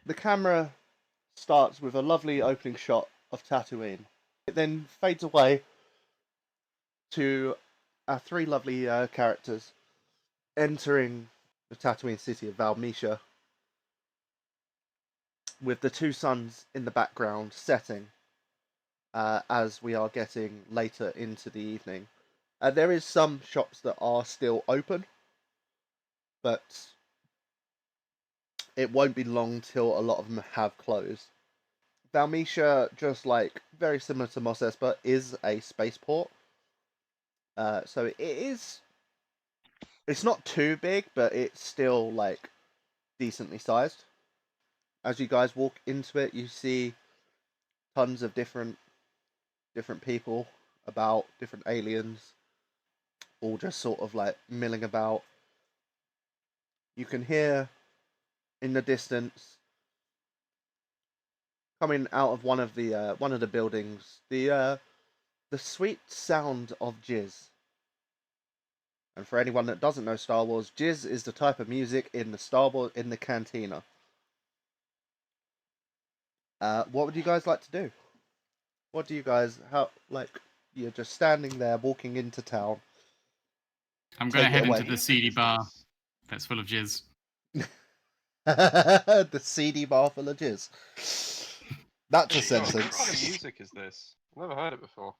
The camera starts with a lovely opening shot of Tatooine. It then fades away to our three lovely characters entering the Tatooine city of Meesha, with the two suns in the background setting as we are getting later into the evening. There is some shops that are still open, but it won't be long till a lot of them have closed. Valmisha, just like very similar to Mos Espa, is a spaceport. So it is. It's not too big, but it's still like decently sized. As you guys walk into it, you see tons of different people about, different aliens, all just sort of like milling about. You can hear in the distance, coming out of one of the buildings, the sweet sound of jizz. And for anyone that doesn't know Star Wars, jizz is the type of music in the Star Wars in the cantina. What would you guys like to do? What do you guys you're just standing there walking into town. I'm gonna Take it head away. into the seedy bar that's full of jizz. The seedy bar full of jizz. That's a What sentence. kind of music is this? I've never heard it before.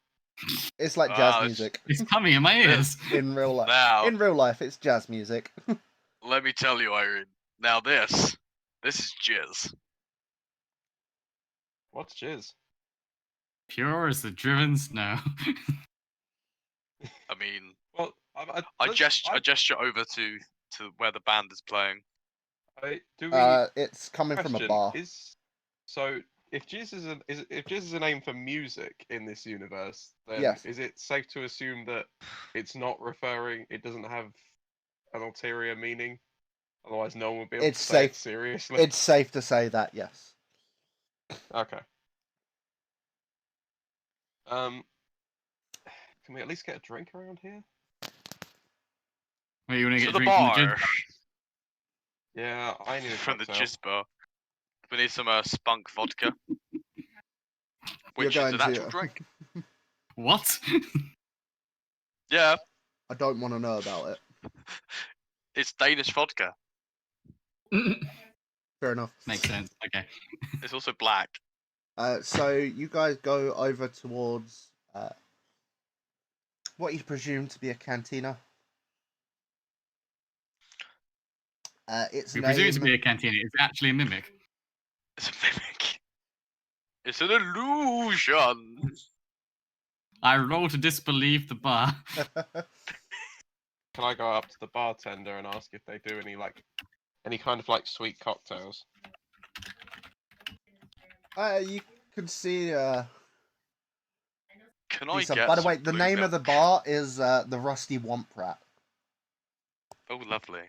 It's like jazz music. It's coming in my ears. In real life. Now, In real life, it's jazz music. let me tell you, Irene. Now this is jizz. What's jizz? Pure as the driven snow. I mean, Well, I gesture over to where the band is playing. do we? It's coming from a Question bar. So if jizz is a name for music in this universe, then Yes. is it safe to assume that it doesn't have an ulterior meaning? Otherwise, no one would be able It's to say it safe. seriously. It's safe to say that, yes. Okay. Can we at least get a drink around here? Wait, you want to To get a the drink from the bar. jizz bar? Yeah, I need a From the cocktail. jizz bar. We need some spunk vodka. Which You're is an going actual to- drink. What? Yeah, I don't want to know about it. it's Danish vodka. Fair enough. Makes sense. Okay. It's also black. So you guys go over towards what you presume to be a cantina. Its We name. presume it to be a cantina. It's actually a mimic. It's a mimic. It's an illusion. I roll to disbelieve the bar. Can I go up to the bartender and ask if they do any kind of like sweet cocktails? You can see. Can I Lisa, get by the some way, the blue name of the milk? bar is the Rusty Womp Rat. Oh, lovely.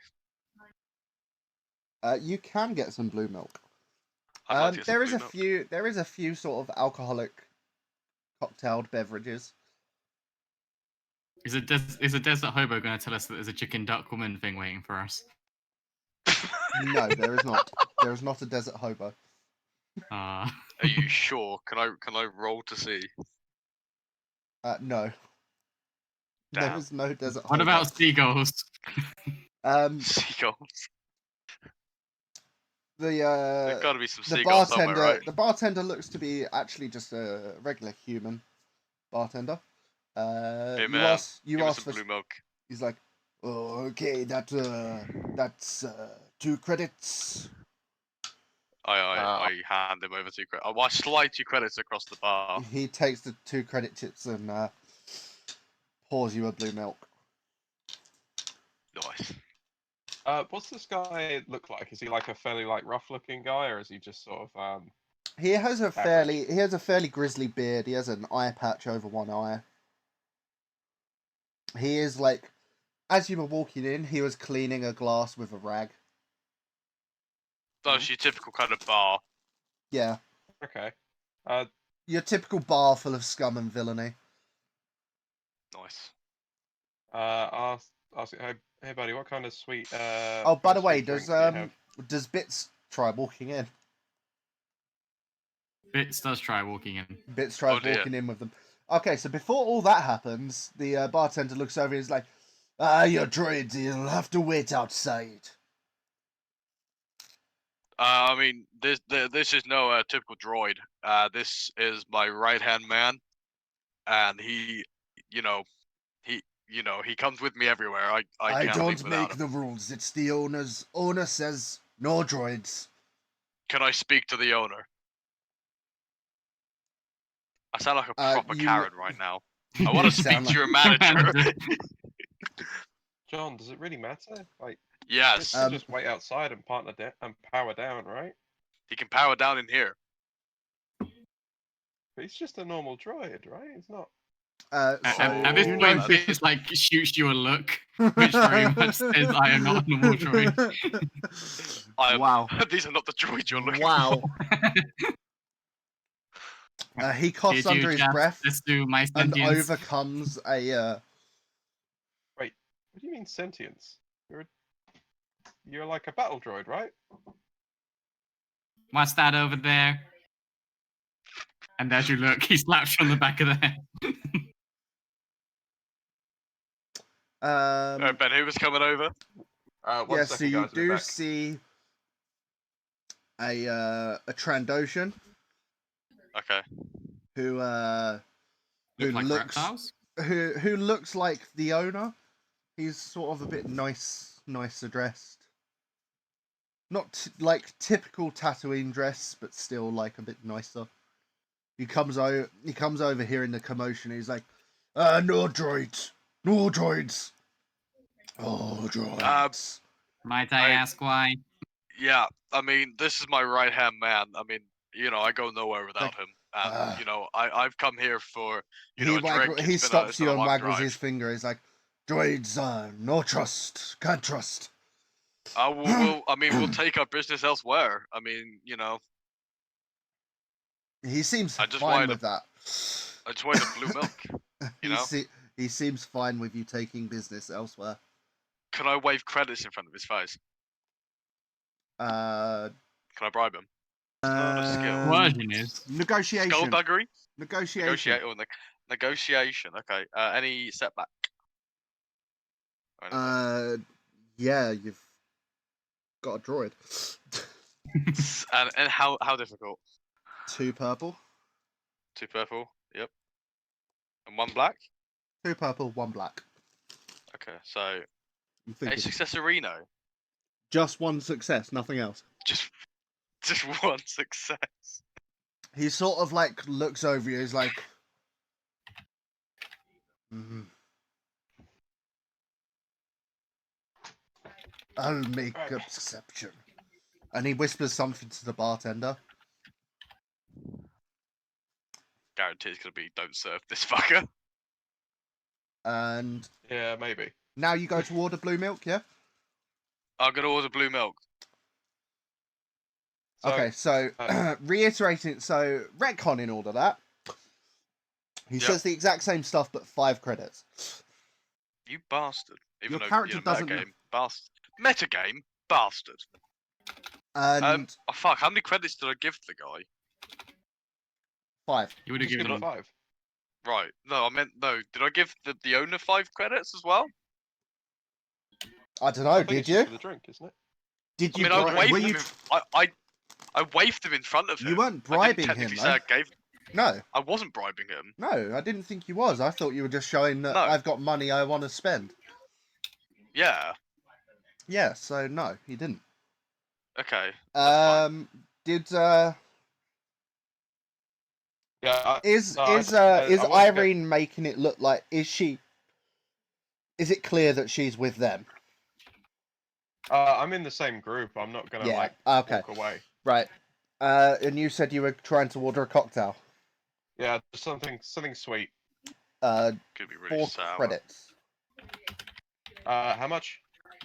You can get some blue milk. I'd like to get some There is blue a milk. few. There is a few sort of alcoholic, cocktailed beverages. Is a desert hobo going to tell us that there's a chicken duck woman thing waiting for us? No, there is not. There is not a desert hobo. Ah. Are you sure? Can I roll to see? No. There Damn. is no desert What hobo. about seagulls? Seagulls. The There's got to be some the seagulls bartender somewhere, right? the bartender looks to be actually just a regular human bartender. Hey You man, ask give me ask some for. blue milk. He's like, oh, okay, that's 2 credits. I hand him over 2 credits. I slide 2 credits across the bar. He takes the 2 credit chips and pours you a blue milk. Nice. What's this guy look like? Is he like a fairly rough-looking guy, or is he just sort of He has a Average. fairly grisly beard. He has an eye patch over one eye. He is like, as you were walking in, he was cleaning a glass with a rag. That's your typical kind of bar. Yeah, okay? your typical bar full of scum and villainy. Nice. Ask hey buddy, what kind of sweet? Oh, by kind the of way, sweet drink do you have? does Bits try walking in? Bits does try walking in. Bits tries dear. walking in with them. Okay, so before all that happens, the bartender looks over and is like, your droid, you'll have to wait outside. I mean, this is no typical droid. This is my right-hand man, and he comes with me everywhere. I can't don't leave without make him. the rules. It's the owner's. Owner says no droids. Can I speak to the owner? I sound like a proper you- Karen right now. I want You to speak sound to your manager. John, does it really matter? Like, Yes, just wait outside and power down, right? he can power down in here. But he's just a normal droid, right? It's not. So At this you point, notice- Bits like shoots you a look, which very much says I am not a normal droid. Wow. These are not the droids you're looking Wow. for. He coughs Did you under his just breath assume my and sentience? overcomes a. Wait, what do you mean sentience? You're like a battle droid, right? What's that over there? And as you look, he slaps you on the back of the head. Ben, who was coming over? One Yeah, second, so you guys, I'll be do back. see a Trandoshan Okay. who Look like looks reptiles? who looks like the owner. He's sort of a bit nicer dressed. Not like typical Tatooine dress, but still like a bit nicer. He comes over hearing the commotion. He's like, no droids, no droids, oh droids. Might I ask why? Yeah, I mean, this is my right-hand man. I mean, I go nowhere without him. And, I've come here for, a drink. He stops you and long waggles drive. his finger. He's like, droids, no trust, can't trust. We'll take our business elsewhere. I mean, He seems I just fine wanted with that. I just wanted a blue milk. He seems fine with you taking business elsewhere. Can I wave credits in front of his face? Uh, Can I bribe him? It's not a skill. Version is. Negotiation. Skullduggery? Negotiation. Negotiation. Okay. Any setback? Or anything? Yeah, you've got a droid. and how difficult? 2 purple. 2 purple. Yep. And 1 black. 2 purple, 1 black. Okay. So I'm a thinking successorino. just 1 success, nothing else. Just 1 success. He sort of like looks over you. He's like, I'll make exception. And he whispers something to the bartender. Guarantee it's gonna be don't serve this fucker. And Yeah, maybe. now you go to order blue milk, yeah? I'm gonna order blue milk. Okay, so reiterating, so retconning all of that. He says the exact same stuff, but 5 credits. You bastard. Even Your though, character doesn't- metagame, bastard. Metagame, bastard. And Oh fuck, how many credits did I give to the guy? 5. You would have Just given give him. him 5. Right. No, I meant no. Did I give the owner 5 credits as well? I don't know, I think did it's just you? for the drink, isn't it? Did I you? mean, I waved were him. you? I waved him in front of him. You weren't I bribing didn't him, technically though. say I gave. No, I wasn't bribing him. no, I didn't think you was. I thought you were just showing that No. I've got money I want to spend. Yeah. Yeah, so no, he didn't. Okay. That's Did Yeah. is I is wanted to Irene making it look like is it clear that she's with them? I'm in the same group. I'm not gonna Yeah. like Okay. walk away. Right. And you said you were trying to order a cocktail. Yeah, just something sweet. Could be really 4 sour. credits. How much?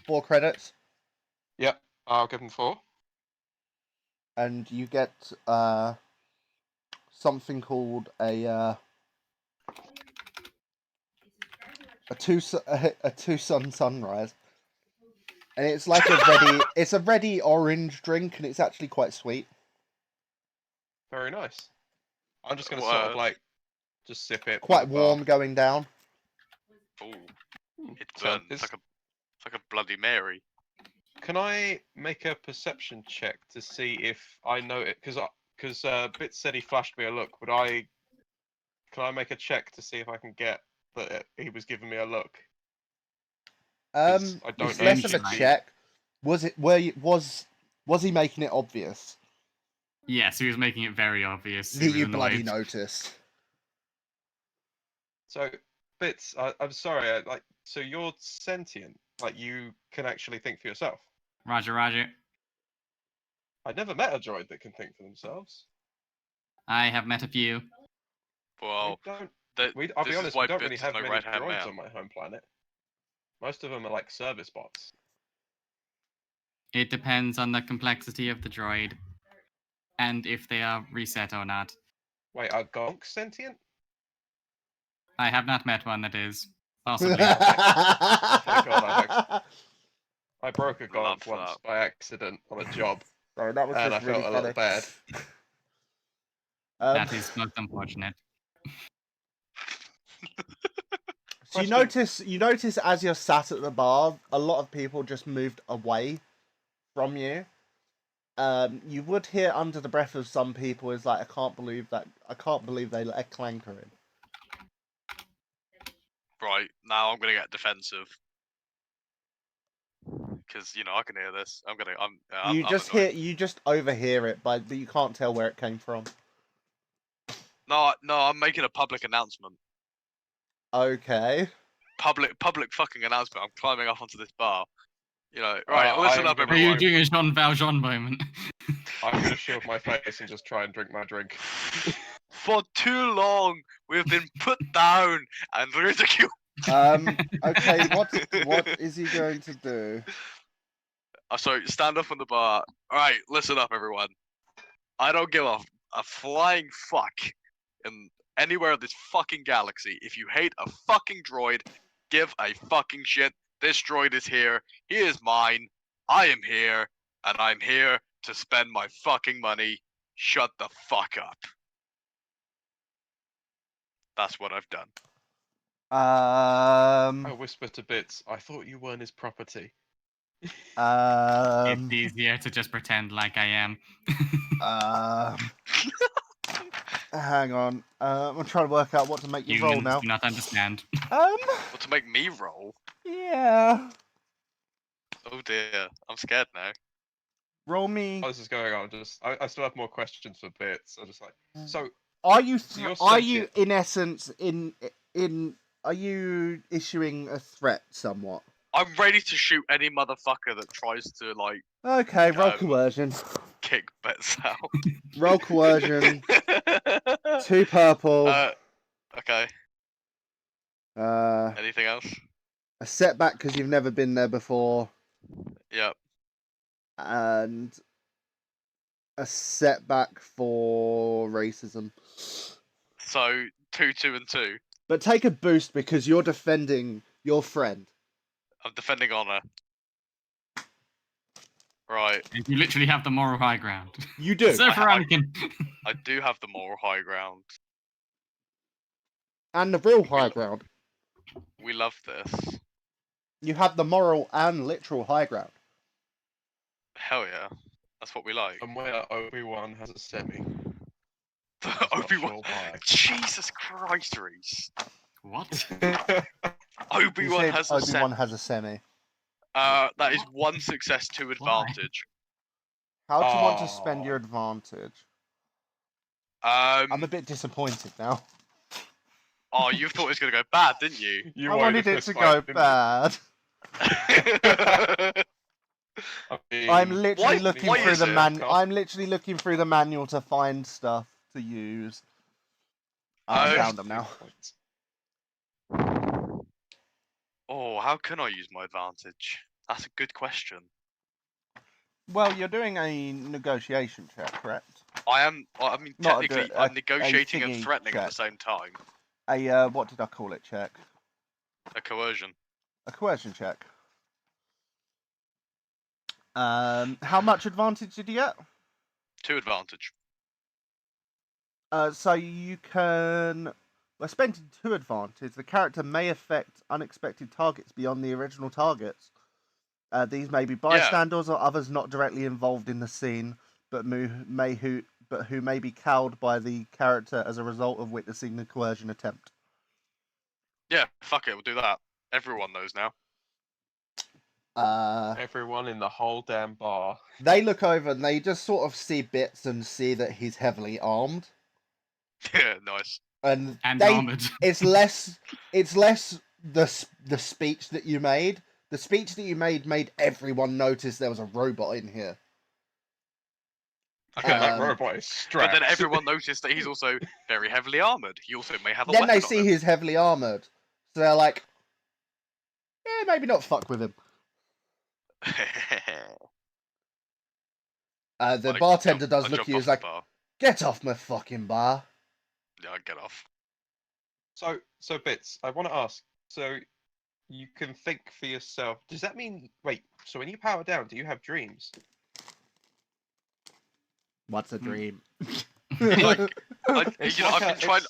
4 credits, Yep, I'll give him 4. and you get something called a two-sun sunrise, and it's like a ready orange drink, and it's actually quite sweet. Very nice. I'm just gonna sort of like just sip it. Quite by the bar. warm going down. Ooh, it So burns. It's like a Bloody Mary. Can I make a perception check to see if I know it? Because Bit said he flashed me a look. Can I make a check to see if I can get that he was giving me a look? 'Cause I don't It's know less of a Insight. check. Was he making it obvious Yes, he was making it very obvious. that He was you bloody annoyed. noticed? So, Bits, I'm sorry. So you're sentient. Like you can actually think for yourself. Roger, Roger. I've never met a droid that can think for themselves. I have met a few. Well, We don't. I'll be this is honest. why We don't Bits really is have my many right-hand droids man. on my home planet. Most of them are like service bots. It depends on the complexity of the droid and if they are reset or not. Wait, are gonks sentient? I have not met one that is. Possibly. Thank God, I broke a Love gonk once that. by accident on a job, Sorry, that was and just I really felt a little funny. bad. That is most unfortunate. So you Question. notice as you're sat at the bar, a lot of people just moved away from you. You would hear under the breath of some people is like, I can't believe they let a clanker in. Right, now I'm gonna get defensive. Because, I can hear this. I'm annoyed. You just overhear it, but you can't tell where it came from. No, I'm making a public announcement. Okay. Public fucking announcement. I'm climbing up onto this bar. Right, listen up, I'm Are you gonna everyone. doing a Jean Valjean moment? I'm gonna shield my face and just try and drink my drink. For too long, we've been put down and ridiculed. Okay, what is he going to do? Sorry, stand up on the bar. Alright, listen up, everyone. I don't give a flying fuck in anywhere in this fucking galaxy. If you hate a fucking droid, give a fucking shit. This droid is here. He is mine. I am here. And I'm here to spend my fucking money. Shut the fuck up. That's what I've done. I whisper to Bits, I thought you weren't his property. It's easier to just pretend like I am. Hang on. I'm trying to work out what to make you roll Humans now. do not understand. What, to make me roll? Yeah. Oh dear. I'm scared now. Roll me. While this is going on, I still have more questions for Bits. I'm just like, so Are you you're are you sentient. in essence are you issuing a threat somewhat? I'm ready to shoot any motherfucker that tries to, Okay, roll Um, coercion. kick Bets out. Roll coercion. 2 purple. Okay. Uh, Anything else? a setback because you've never been there before, Yep. and a setback for racism. So 2, 2, and 2. But take a boost because you're defending your friend. I'm defending honor. Right. You literally have the moral high ground. You do. So for Anakin. I do have the moral high ground. And the real high ground. We love this. You have the moral and literal high ground. Hell yeah. That's what we like. And where Obi-Wan has a semi. Obi-Wan. Not sure why. Jesus Christ, Reese. What? Obi-Wan has a Obi-Wan set. has a semi. That is 1 success, 2 Why? advantage. How do you want to spend your advantage? I'm a Um. bit disappointed now. Oh, you thought it was gonna go bad, didn't you? You I wanted a it to go fist fight, didn't bad. you? I mean, I'm literally Why- looking why through is the it? I'm literally looking through the manual to find stuff to use. I found them now. Oh, how can I use my advantage? That's a good question. Well, you're doing a negotiation check, correct? I mean, Not a technically, good- I'm a negotiating and thingy threatening at check. the same time. A what did I call it? Check. A coercion. A coercion check. How much advantage did you get? 2 advantage. So you can. We're spent in two advantage. The character may affect unexpected targets beyond the original targets. These may be bystanders or others not directly involved in the scene, but who may be cowed by the character as a result of witnessing the coercion attempt. Yeah, fuck it, we'll do that. Everyone knows now. Everyone in the whole damn bar. They look over and they just sort of see bits and see that he's heavily armed. Yeah, nice. And armored. It's less the speech that you made. The speech that you made everyone notice there was a robot in here. Okay, that Um, robot is But strapped. then everyone noticed that he's also very heavily armored. He also may have a Then weapon they see on him. he's heavily armored, so they're like, "Yeah, maybe not fuck with him." The Like, bartender does I look at jumped you. off He's the like, bar. "Get off my fucking bar." Yeah, I get off. So Bits, I want to ask. So you can think for yourself. Does that mean? Wait. So when you power down, do you have dreams? What's a dream? Like, It's you know, like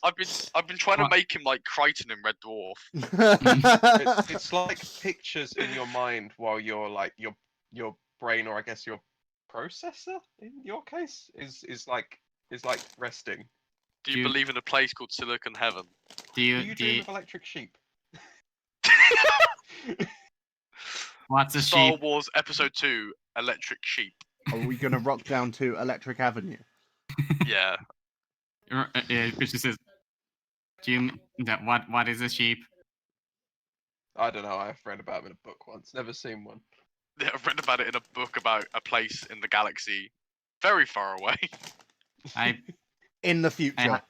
I've been trying to What? make him like Crichton in Red Dwarf. it's like pictures in your mind while you're like your brain, or I guess your processor in your case is like resting. Do you Do you- believe in a place called Silicon Heaven? Do Do you, you do dream you, of electric sheep? what's a Star sheep? Wars Episode 2, Electric Sheep. Are we gonna rock down to Electric Avenue? Yeah. Which says, do you, what is a sheep? I don't know. I've read about them in a book once. Never seen one. Yeah, I've read about it in a book about a place in the galaxy very far away. I In the future. ha-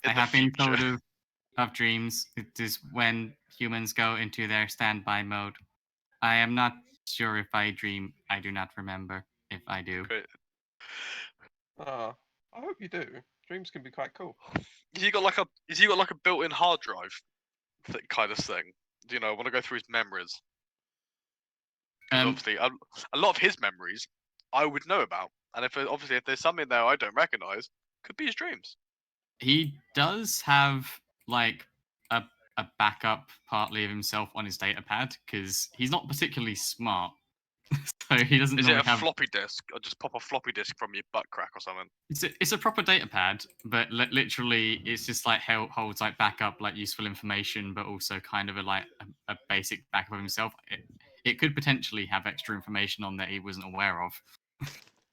In I the have been future. told of dreams. It is when humans go into their standby mode. I am not sure if I dream. I do not remember if I do. Great. Ah, I hope you do. Dreams can be quite cool. Has he got like a built-in hard drive kind of thing? You know, I want to go through his memories. Because Um, obviously, a lot of his memories I would know about, and if there's something there I don't recognize, could be his dreams. he does have like a a backup partly of himself on his data pad because he's not particularly smart, so he doesn't Is it normally a have. floppy disk? Or just pop a floppy disk from your butt crack or something? It's a proper data pad, but literally it's just like holds like backup like useful information, but also kind of a basic backup of himself. It could potentially have extra information on that he wasn't aware of.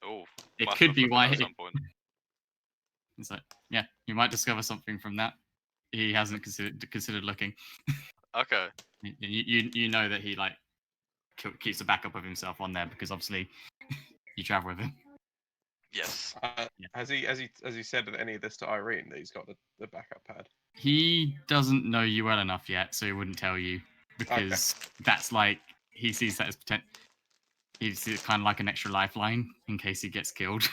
Oh, It must could have be looked at why. that at some point. It's like, yeah, you might discover something from that. He hasn't considered looking. Okay. You know that he like keeps a backup of himself on there because obviously you travel with him. Yes. Yeah. Has he said any of this to Irene that he's got the backup pad? He doesn't know you well enough yet, so he wouldn't tell you because that's like he sees that as he sees it kind of like an extra lifeline in case he gets killed.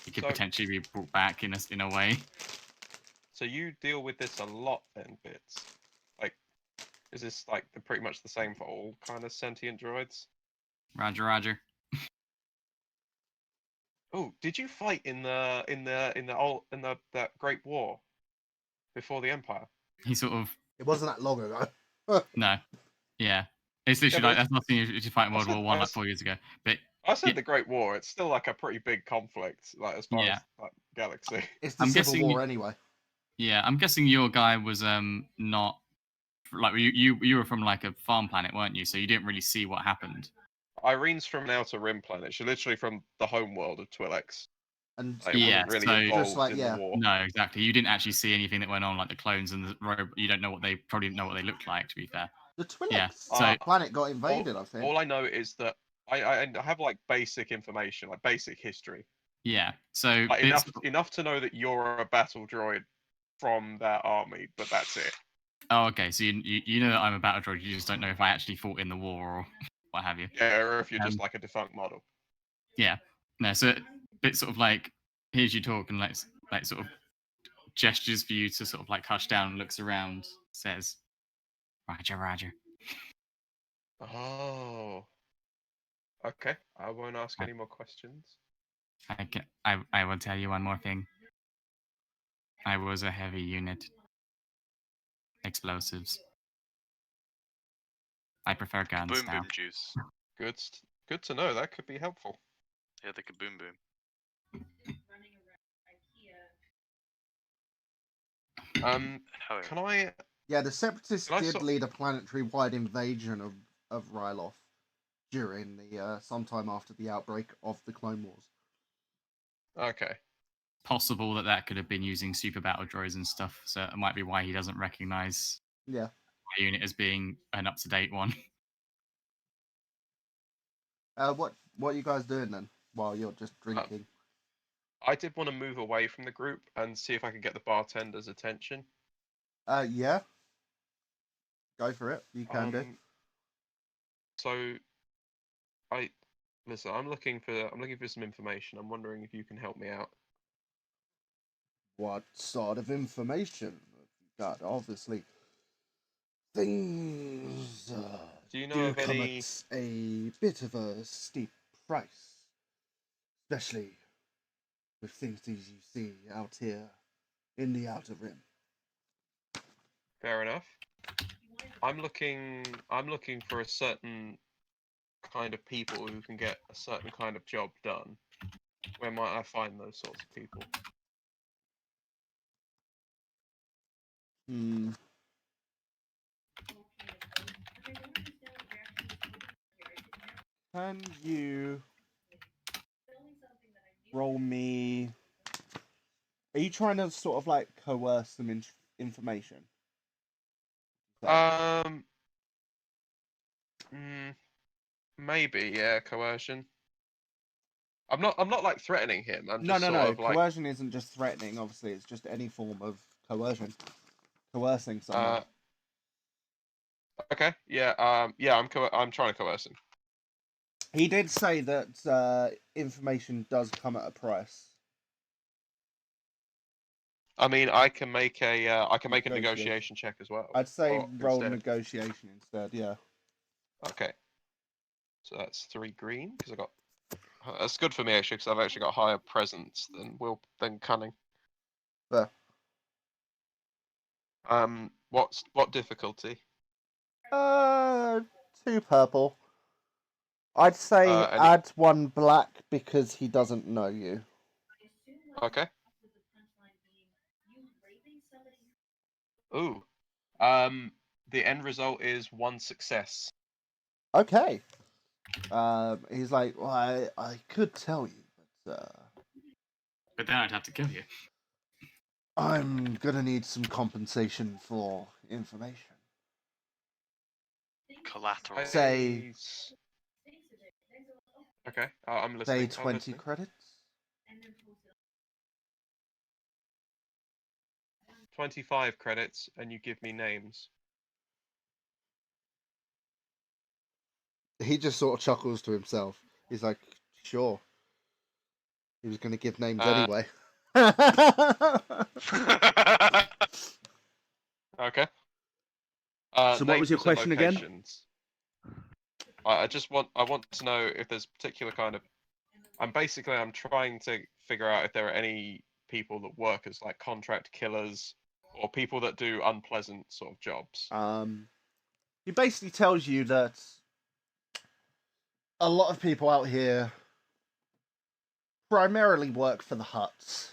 He could So- potentially be brought back in a way. So you deal with this a lot then, Bits. Like, is this like pretty much the same for all kind of sentient droids? Roger, Roger. Oh, did you fight in that Great War before the Empire? He sort of It wasn't that long ago. no, yeah. It's literally but like that's nothing you fight in World I War said- One I like s- 4 years ago. But I said Yeah. the Great War. It's still like a pretty big conflict, like as far Yeah. as like galaxy. It's the I'm Civil guessing War anyway. yeah, I'm guessing your guy was not like you were from like a farm planet, weren't you? So you didn't really see what happened. Irene's from an outer rim planet. She's literally from the home world of Twi'leks. And Like, Yeah, wasn't really so- involved Just like, in yeah. the war. No, exactly. You didn't actually see anything that went on, like the clones and the robot. You don't know what they probably didn't know what they looked like. To be fair, the Yeah, Twi'leks so- planet got invaded, I think. All I know is that I have like basic information, like basic history, yeah. So like it's, enough to know that you're a battle droid from that army, but that's it. oh, okay. So you know that I'm a battle droid. You just don't know if I actually fought in the war or what have you. Yeah, or if you're just Um, like a defunct model. Yeah. No. So it's sort of like here's you talk and like sort of gestures for you to sort of like hush down, looks around, says, "Roger, Roger." Oh. Okay, I won't ask I- any more questions. I will tell you one more thing. I was a heavy unit. Explosives. I prefer guns Boom now. boom juice. Good to know. That could be helpful. Yeah, they could boom boom. Hell yeah. Can I? Yeah, the Separatists Can I did sort- lead a planetary-wide invasion of Ryloth during the sometime after the outbreak of the Clone Wars. Okay. Possible that could have been using super battle droids and stuff, so it might be why he doesn't recognize Yeah. my unit as being an up-to-date one. What are you guys doing then while you're just drinking? I did want to move away from the group and see if I could get the bartender's attention. Yeah. Go for it. You can do. So, listen. I'm looking for some information. I'm wondering if you can help me out. What sort of information have you got? Obviously, things Do you know do of come any? at a bit of a steep price, especially with things as you see out here in the Outer Rim. Fair enough. I'm looking for a certain kind of people who can get a certain kind of job done. Where might I find those sorts of people? Can you roll me? Are you trying to sort of like coerce some information? Maybe, yeah, coercion. I'm not like threatening him. I'm just No. sort of like Coercion isn't just threatening. Obviously, it's just any form of coercion. Coercing someone. okay, yeah, yeah, I'm trying to coerce him. He did say that information does come at a price. I mean, I can make a Negotiation. negotiation check as well. I'd say or roll instead. negotiation instead. Yeah. Okay. So that's 3 green because I got. That's good for me actually because I've actually got higher presence than cunning. There. What difficulty? 2 purple. I'd say add 1 black because he doesn't know you. Okay. Ooh. The end result is 1 success. Okay. He's like, well, I could tell you, but But then I'd have to kill you. I'm gonna need some compensation for information. Collateral. Say- Okay, I'm listening. Say I'm 20 listening. credits. 25 credits, and you give me names. He just sort of chuckles to himself. He's like, sure. He was gonna give names anyway. Okay. So what was your question again? I want to know if there's particular kind of. I'm trying to figure out if there are any people that work as like contract killers or people that do unpleasant sort of jobs. He basically tells you that a lot of people out here primarily work for the Hutts.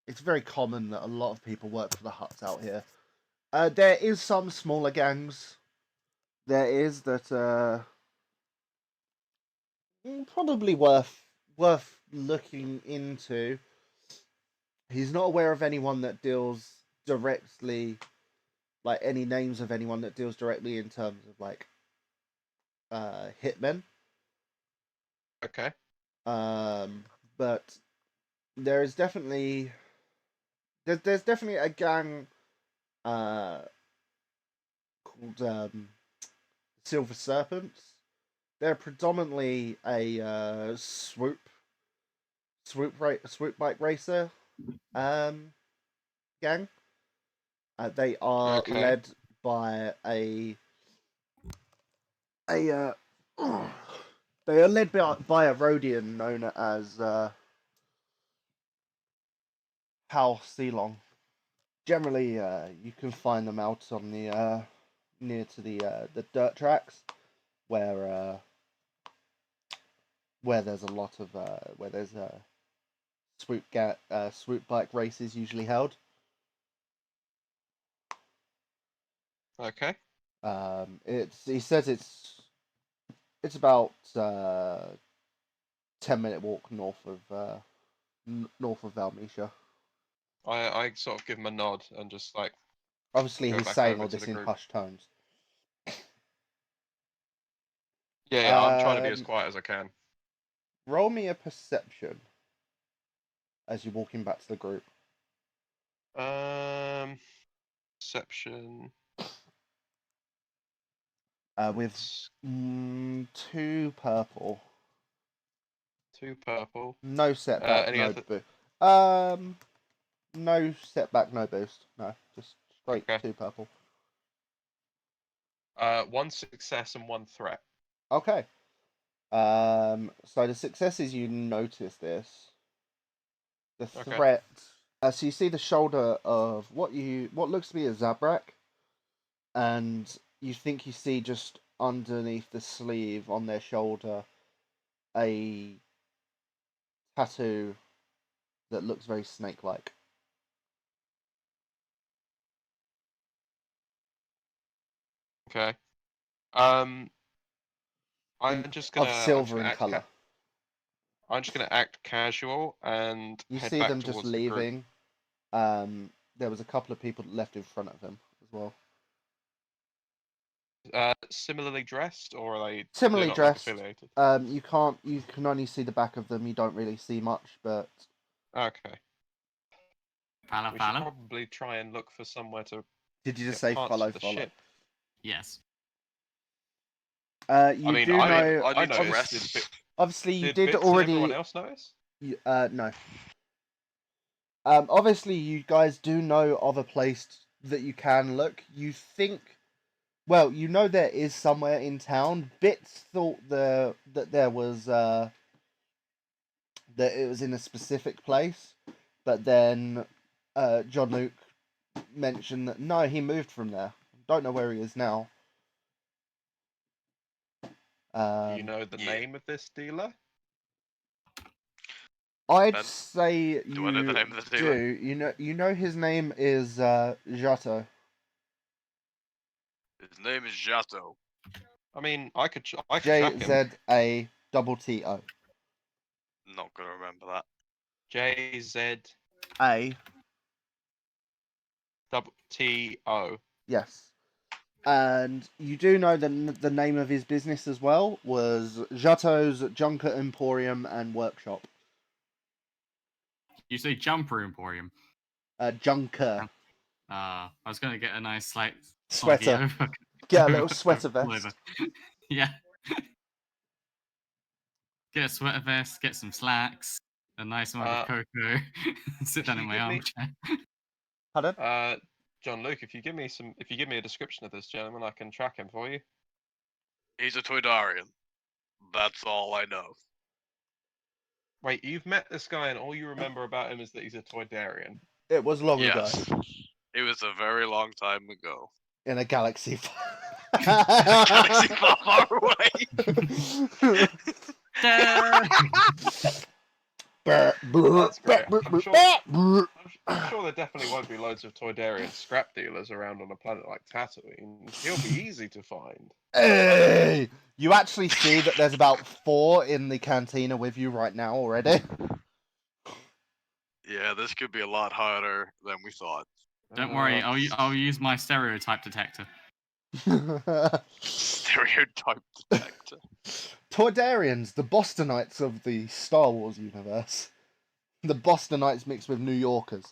It's very common that a lot of people work for the Hutts out here. There is some smaller gangs. There is that probably worth looking into. He's not aware of anyone that deals directly, like any names of anyone that deals directly in terms of like hitmen. Okay. But there is definitely there's definitely a gang called Silver Serpents. They're predominantly a swoop bike racer gang. They are led by a they are led by a Rhodian known as How Ceylon. Generally, you can find them out on the near to the dirt tracks, where there's a lot of where there's swoop bike races usually held. Okay. He says it's about 10-minute walk north of Valmisha. I sort of give him a nod and just like Obviously, go he's back saying over all to this the in group. hushed tones. Yeah, I'm trying to be as quiet as I can. Roll me a perception as you're walking back to the group. Perception. With It's 2 purple. 2 purple. No setback, any no other- boost. No setback, no boost. No, just straight Okay. 2 purple. 1 success and 1 threat. Okay. So the success is you notice this. The Okay. threat. So you see the shoulder of what looks to be a Zabrak, and you think you see just underneath the sleeve on their shoulder a tattoo that looks very snake-like. Okay. I'm just gonna Of silver in act colour. I'm just gonna act casual and You head see back them just towards the group. leaving. There was a couple of people left in front of him as well. Similarly dressed, or are they? Similarly they're not, like, dressed. affiliated? You can only see the back of them. You don't really see much, but Okay. Fala We should fala. probably try and look for somewhere to did you just get say parts follow? of the ship. Yes. You I mean, do know. I need to noticed rest. this bit- Obviously, you Did did Bits and already. everyone else notice? No. Obviously, you guys do know of a place that you can look. You think, well, you know there is somewhere in town. Bits thought that there was that it was in a specific place, but then John Luke mentioned that no, he moved from there. Don't know where he is now. Do you know the Yeah. name of this dealer? I'd Ben, say do I know the name of the dealer? do. You know his name is Jato. His name is Jato. I mean, I could track him. JZATTO. Not gonna remember that. JZTO. A. Yes. And you do know the name of his business as well was Jato's Junker Emporium and Workshop. You say Jumper Emporium. Junker. I was going to get a nice, like, Sweater. over- Get a little sweater over. vest. Yeah. Get a sweater vest, get some slacks, a nice mug of cocoa, sit down in my armchair. Pardon? John Luke, if you give me a description of this gentleman, I can track him for you. He's a Toydarian. That's all I know. Wait, you've met this guy and all you remember about him is that he's a Toydarian. It was long ago. Yes. It was a very long time ago. In a galaxy. Galaxy far, far away. That's great. I'm sure there definitely won't be loads of Toydarian scrap dealers around on a planet like Tatooine. He'll be easy to find. Hey! You actually see that there's about 4 in the cantina with you right now already. Yeah, this could be a lot harder than we thought. Don't worry, I'll use my stereotype detector. Stereotype detector. Toydarians, the Bostonites of the Star Wars universe. The Bostonites mixed with New Yorkers.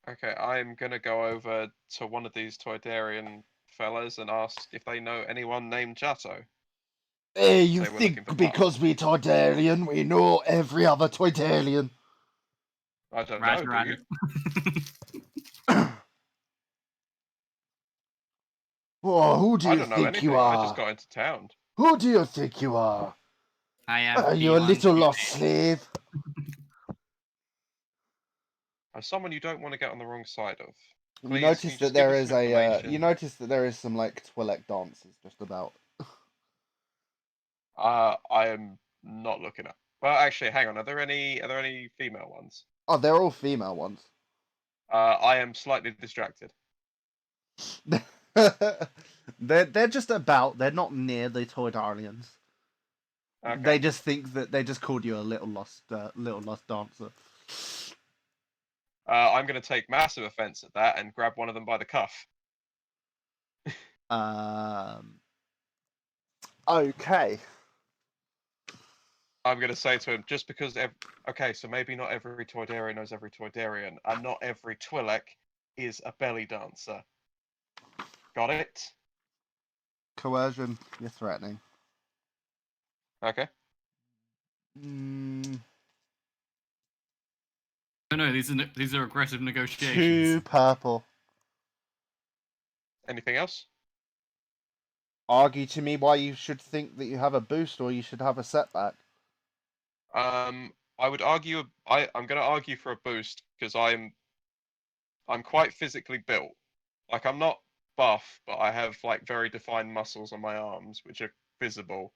Okay, I'm gonna go over to one of these Toydarian fellas and ask if they know anyone named Jato. Hey, you Say we're looking think for because we're Toydarian, we know every other Toydarian? I don't Roger, know, Roger. do you? Oh, who do I you don't know think anything. you I are? just got into town. Who do you think you are? I am Are you a B1, little B2. lost slave? As someone you don't want to get on the wrong side of. You Please, can notice you that just give there us is some a information? you notice that there is some like Twi'lek dances just about. I am not looking at. Well, actually, hang on. Are there any female ones? Oh, they're all female ones. I am slightly distracted. they're just about. They're not near the Toydarians. Okay. They just think that they just called you a little lost dancer. I'm going to take massive offense at that and grab one of them by the cuff. Okay. I'm going to say to him, just because... Okay, so maybe not every Toydarian knows every Toydarian, and not every Twi'lek is a belly dancer. Got it? Coercion. You're threatening. Okay. Mm, No, these are aggressive negotiations. 2 purple. Anything else? Argue to me why you should think that you have a boost or you should have a setback. I would argue... I'm going to argue for a boost, because I'm quite physically built. Like, I'm not buff, but I have, like, very defined muscles on my arms, which are visible,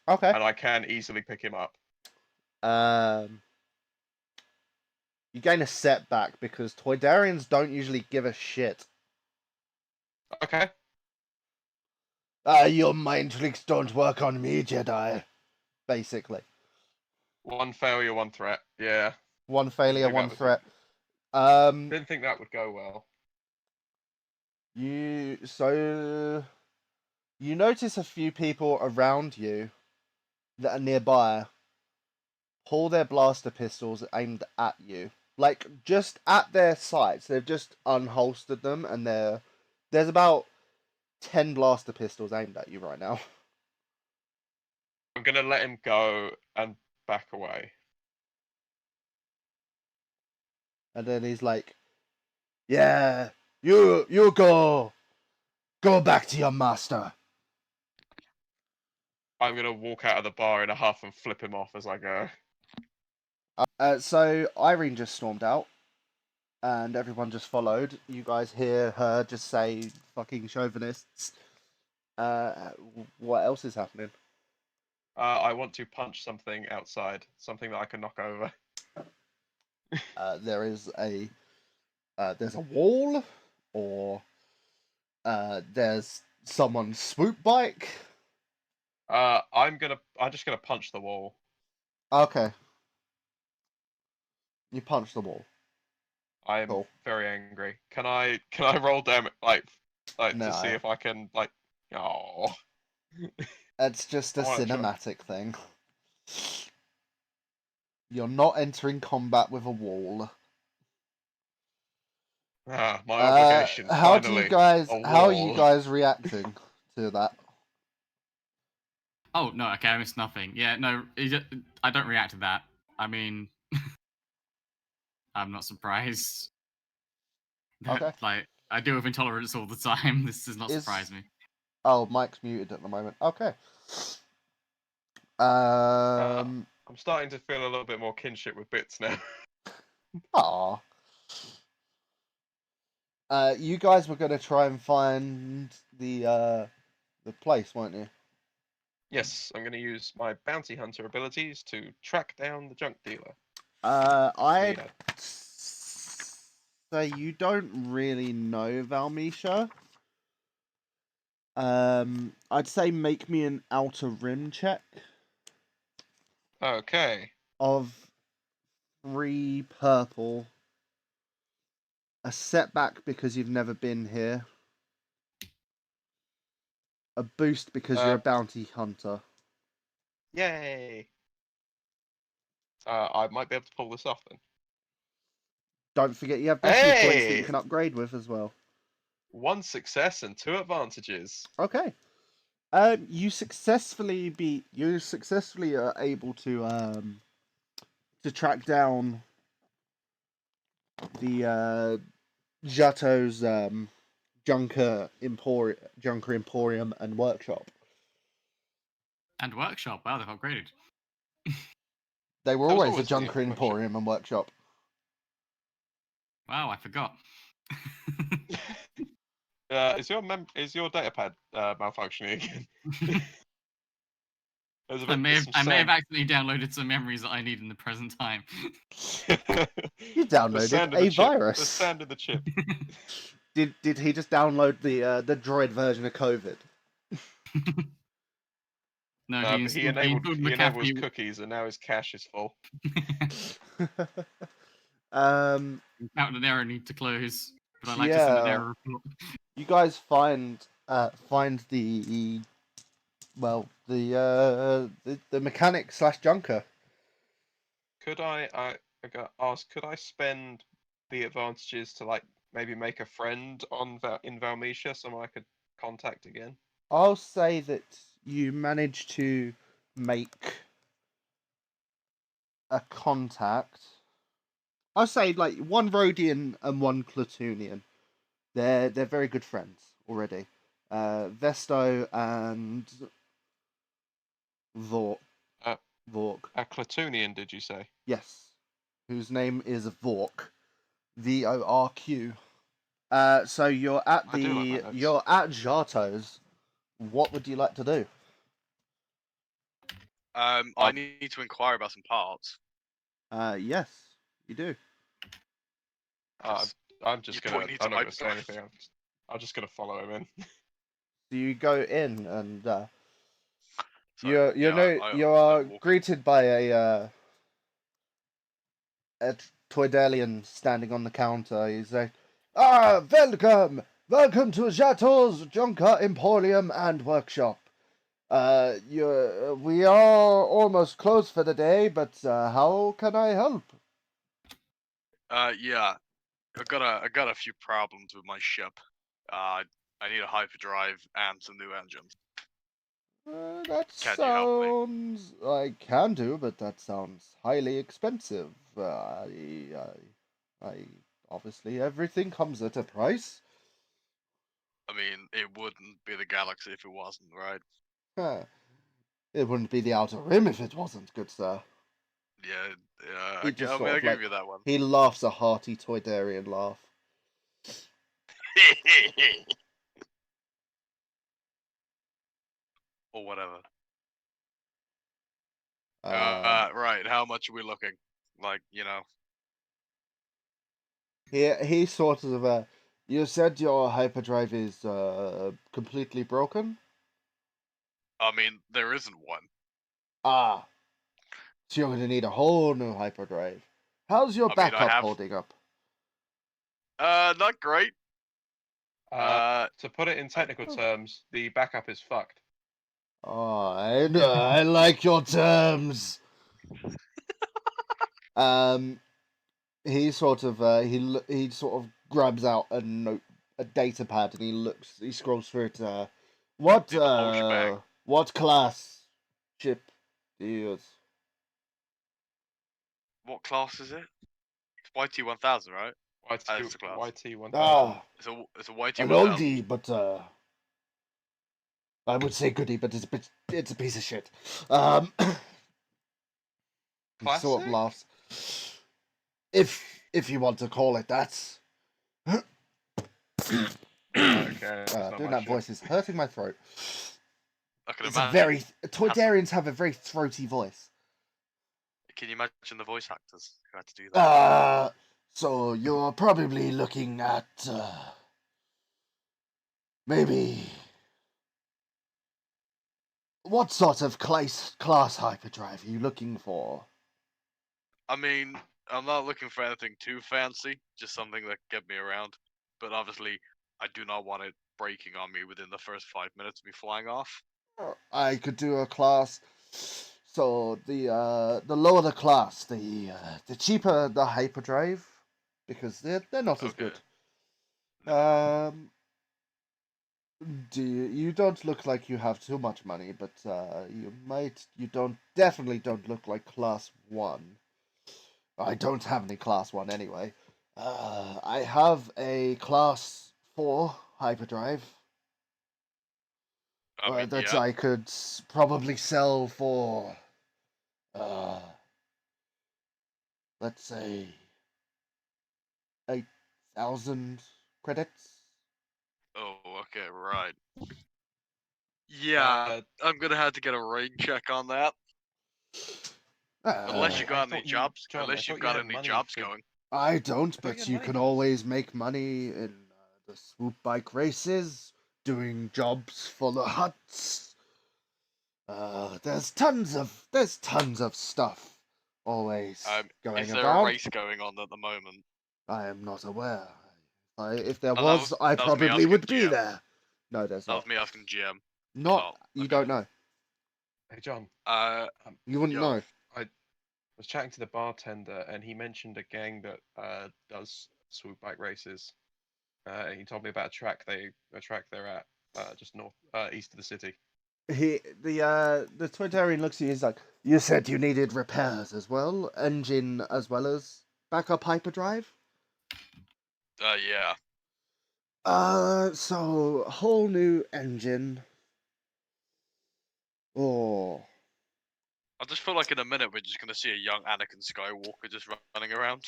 Okay. and I can easily pick him up. You gain a setback because Toydarians don't usually give a shit. Okay. Your mind tricks don't work on me, Jedi. Basically. One failure, one threat. Yeah. 1 failure, think 1 that was threat. Didn't think that would go well. You notice a few people around you that are nearby pull their blaster pistols aimed at you. Like, just at their sights. They've just unholstered them, and there's about 10 blaster pistols aimed at you right now. I'm gonna let him go and back away. And then he's like, yeah, you go back to your master. I'm gonna walk out of the bar in a huff and flip him off as I go. So Irene just stormed out, and everyone just followed. You guys hear her just say, fucking chauvinists. What else is happening? I want to punch something outside, something that I can knock over. There's a wall, or there's someone's swoop bike. I'm just gonna punch the wall. Okay. You punch the wall. I'm Cool. very angry. Can I roll damage No. to see if I can like? Oh. It's just a I wanna try- cinematic thing. You're not entering combat with a wall. My obligation. How Finally, are you wall. guys reacting to that? Oh no, okay, I missed nothing. Yeah, no, I don't react to that. I mean, I'm not surprised. Okay. Like, I deal with intolerance all the time. This does not Is- surprise me. Oh, Mike's muted at the moment. Okay. I'm starting to feel a little bit more kinship with Bits now. Aw. You guys were gonna try and find the place, weren't you? Yes, I'm going to use my bounty hunter abilities to track down the junk dealer. I'd Yeah. say you don't really know Valmisha. I'd say make me an outer rim check Okay. of 3 purple. A setback because you've never been here. A boost because you're a bounty hunter. Yay! I might be able to pull this off then. Don't forget you have destiny points that you Hey! can upgrade with as well. 1 success and 2 advantages. Okay. You successfully are able to track down the Jato's Junker Emporium and workshop. And workshop. Wow, they've upgraded. They were That was always a always the Junker question. Emporium and workshop. Wow, I forgot. Is your data pad malfunctioning again? There's I may some have sand. accidentally downloaded some memories that I need in the present time. You downloaded sand in a the chip. virus. The sand in the chip. Did he just download the Droid version of COVID? No, But he installed he enabled McAfee. cookies, and now his cache is full. um, Found an error, need to close. But I like to send an yeah. error report. You guys find the the mechanic / junker. Could I got asked? Could I spend the advantages to like maybe make a friend in Valmecia, someone I could contact again? I'll say that you managed to make a contact. I'll say like one Rhodian and one Clatoonian. They're very good friends already. Vesto and Vork. Uh, Vork. A Clatoonian, did you say? Yes. Whose name is Vork. VORQ. So you're at I do like my notes. you're at Jarto's. What would you like to do? I need to inquire about some parts. Yes, you do. I'm just you gonna. point me I'm to not gonna say hyperdrive. anything. I'm just gonna follow him in. So you go in and So, you yeah, you I are walk. greeted by a Toydalian standing on the counter. He's like, welcome to Chateau's Junker Emporium and Workshop. We are almost closed for the day, but how can I help? Yeah, I got a few problems with my ship. I need a hyperdrive and some new engines. That Can you help me? sounds I can do, but that sounds highly expensive. I obviously everything comes at a price. I mean, it wouldn't be the galaxy if it wasn't, right? Huh. It wouldn't be the Outer Rim if it wasn't, good sir. Yeah, yeah. He just I mean, sort I'll of give like you that one. he laughs a hearty Toydarian laugh. Or whatever. Um, Right. How much are we looking? Like, you know. he sort of you said your hyperdrive is completely broken. I mean, there isn't one. Ah, so you're gonna need a whole new hyperdrive. How's your I mean, I backup have. holding up? Not great. To put it in technical terms, the backup is fucked. Oh, I like your terms. He sort of he sort of grabs out a data pad and he scrolls through it. Did the whole shebang. What class chip do you use? What class is it? It's YT1000, right? YT That's the class. YT1000. Ah, It's a an YT1000. oldie, but I would say goodie, but it's a piece of shit. He sort of Classic? laughs. If you want to call it that. Okay. It's not Doing my that shit. voice is hurting my throat. I can It's a imagine. very Toydarians have a very throaty voice. Can you imagine the voice actors who had to do that? So you're probably looking at maybe what sort of class hyperdrive are you looking for? I mean, I'm not looking for anything too fancy, just something that can get me around. But obviously, I do not want it breaking on me within the first 5 minutes of me flying off. I could do a class. So the lower the class, the cheaper the hyperdrive, because they're not as Okay. good. You don't look like you have too much money, but you definitely don't look like class 1. I don't have any class 1 anyway. I have a class 4 hyperdrive I mean, that yeah. I could probably sell for let's say 1,000 credits. Oh, okay, right. Yeah, I'm gonna have to get a rain check on that. Unless you Uh, I got thought any you- jobs, John, I unless you've thought you got had any money jobs for- going. I don't, I thought you but had you money can for this. always make money in the swoop bike races, doing jobs for the huts. There's tons of stuff always going Is there about. a race going on at the moment? I am not aware. If there Oh, was, I that was me probably asking would be GM. there. No, there's That not. was me asking GM. Not. Oh, You okay. don't know. Hey, John. You wouldn't Yo. know. I was chatting to the bartender, and he mentioned a gang that does swoop bike races. He told me about a track they're at just east of the city. The Twittarian looks at you. He's like, "You said you needed repairs as well, engine as well as backup hyperdrive." Yeah. So whole new engine. Oh, I just feel like in a minute we're just gonna see a young Anakin Skywalker just running around.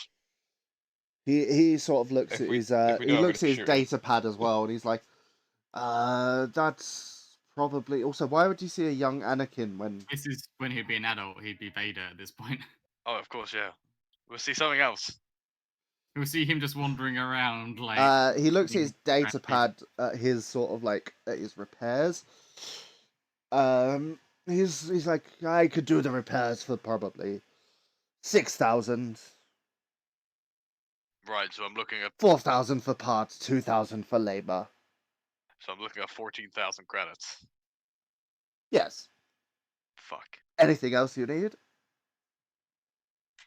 he sort of looks If at we- his if we he do, I'm looks at gonna his shoot him. data pad as well, and he's like, that's probably also why would you see a young Anakin when This is when he'd be an adult. He'd be Vader at this point. Oh, of course, yeah. We'll see something else. We'll see him just wandering around like. he looks at being his data rapid. pad at his sort of like at his repairs. He's like, I could do the repairs for probably 6,000, Right, so I'm looking at 4,000 for parts, 2,000 for labor. 14,000 credits. Yes. Fuck. Anything else you need?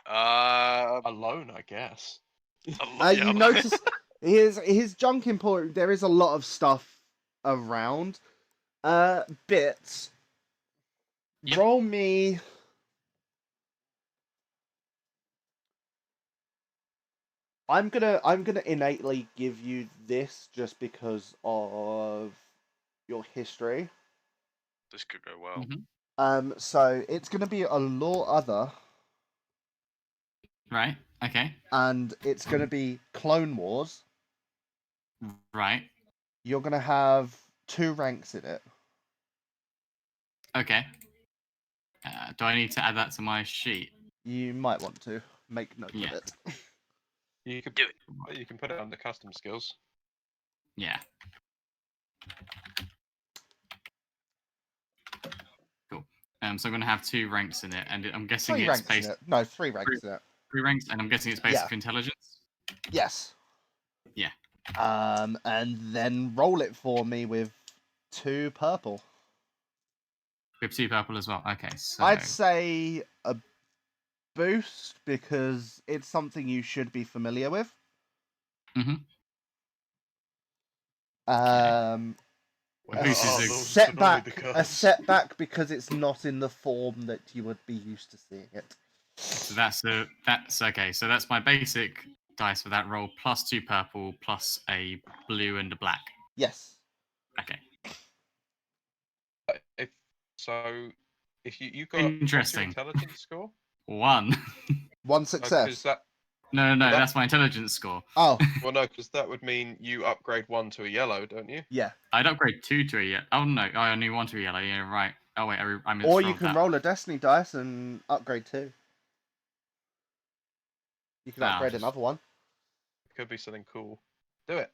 Alone, I guess. You notice his junk import. There is a lot of stuff around. Bits. Yep. Roll me. I'm gonna innately give you this just because of your history. This could go well. Mhm. So it's gonna be a law other, Right. Okay. and it's gonna be Clone Wars. Right. You're gonna have 2 ranks in it. Okay. Do I need to add that to my sheet? You might want to make note Yeah. of it. You could Give it. you can put it under custom skills. Yeah. Cool. So I'm gonna have 2 ranks in it, and I'm guessing 3 it's ranks in based it. No, 3 ranks in it. 3 ranks, and I'm guessing it's based Yeah. off intelligence. Yes. Yeah. And then roll it for me with 2 purple. With 2 purple as well. Okay. So I'd say a boost because it's something you should be familiar with. Mhm. A Boost is a setback because it's not in the form that you would be used to seeing it. So that's okay. So that's my basic dice for that roll, plus 2 purple, plus a blue and a black. Yes. Okay. If you got what's your Interesting. intelligence score? 1. 1 Because success. No, that- that's my intelligence score. Oh, Well, no, because that would mean you upgrade 1 to a yellow, don't you? yeah. I'd upgrade 2 to a yellow. Oh no, I only 1 to a yellow. Yeah, right. Oh wait, I Or you misrolled can that. roll a destiny dice and upgrade 2. You can Ah, upgrade just- another one. It could be something cool. Do it.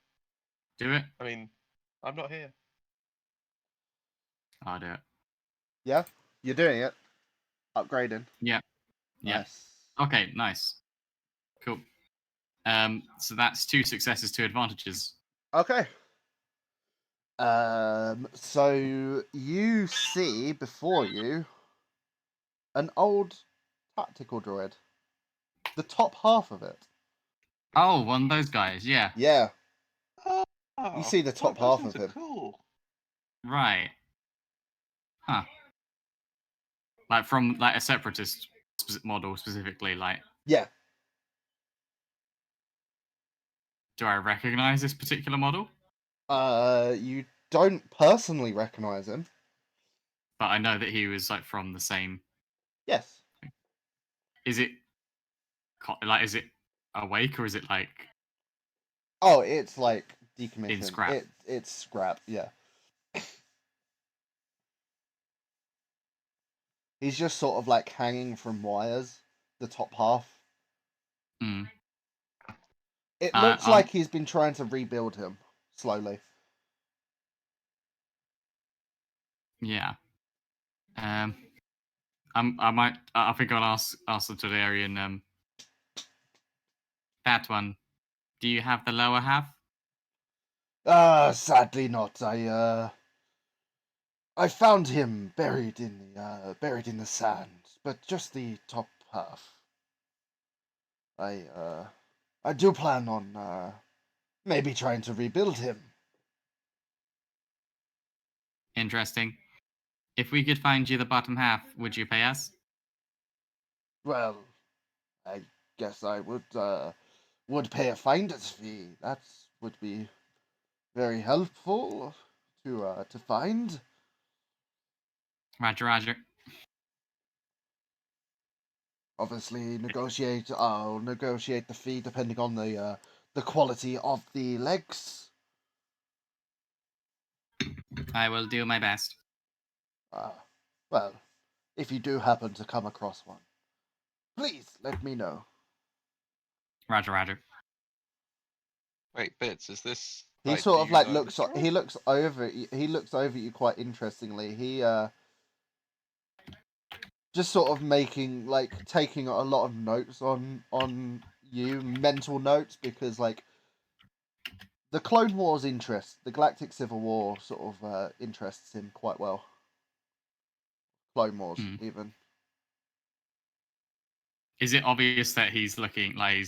Do it. I mean, I'm not here. I'll do it. Yeah? You're doing it. Upgrading. Yeah. Yeah. Nice. Okay, nice. Cool. So that's 2 successes, 2 advantages. Okay. So you see before you an old tactical droid. The top half of it. Oh, one of those guys. Yeah. Yeah. Oh, You see the top half of him. Cool. Right. Huh. Like from like a separatist model specifically. Like, Yeah. do I recognize this particular model? You don't personally recognize him. But I know that he was like from the same. Yes. Is it like? Is it awake or is it like? Oh, it's like decommissioned. scrap. It's scrap. Yeah. He's just sort of like hanging from wires, the top half. Hmm. It looks like he's been trying to rebuild him slowly. Yeah. I think I'll ask the Tolarian. That one. Do you have the lower half? Sadly not. I found him buried in the sand, but just the top half. I do plan on maybe trying to rebuild him. Interesting. If we could find you the bottom half, would you pay us? Well, I guess I would pay a finder's fee. That would be very helpful to find. Roger, Roger. Obviously, I'll negotiate the fee depending on the quality of the legs. I will do my best. Well, if you do happen to come across one, please let me know. Roger, Roger. Wait, Bits, is this? He like, sort do of you like know looks. this droid? He looks over. He looks over at you quite interestingly. He just sort of making like taking a lot of notes on you, mental notes, because like the Clone Wars the Galactic Civil War sort of interests him quite well. Clone Wars, Hmm. even. Is it obvious that he's looking like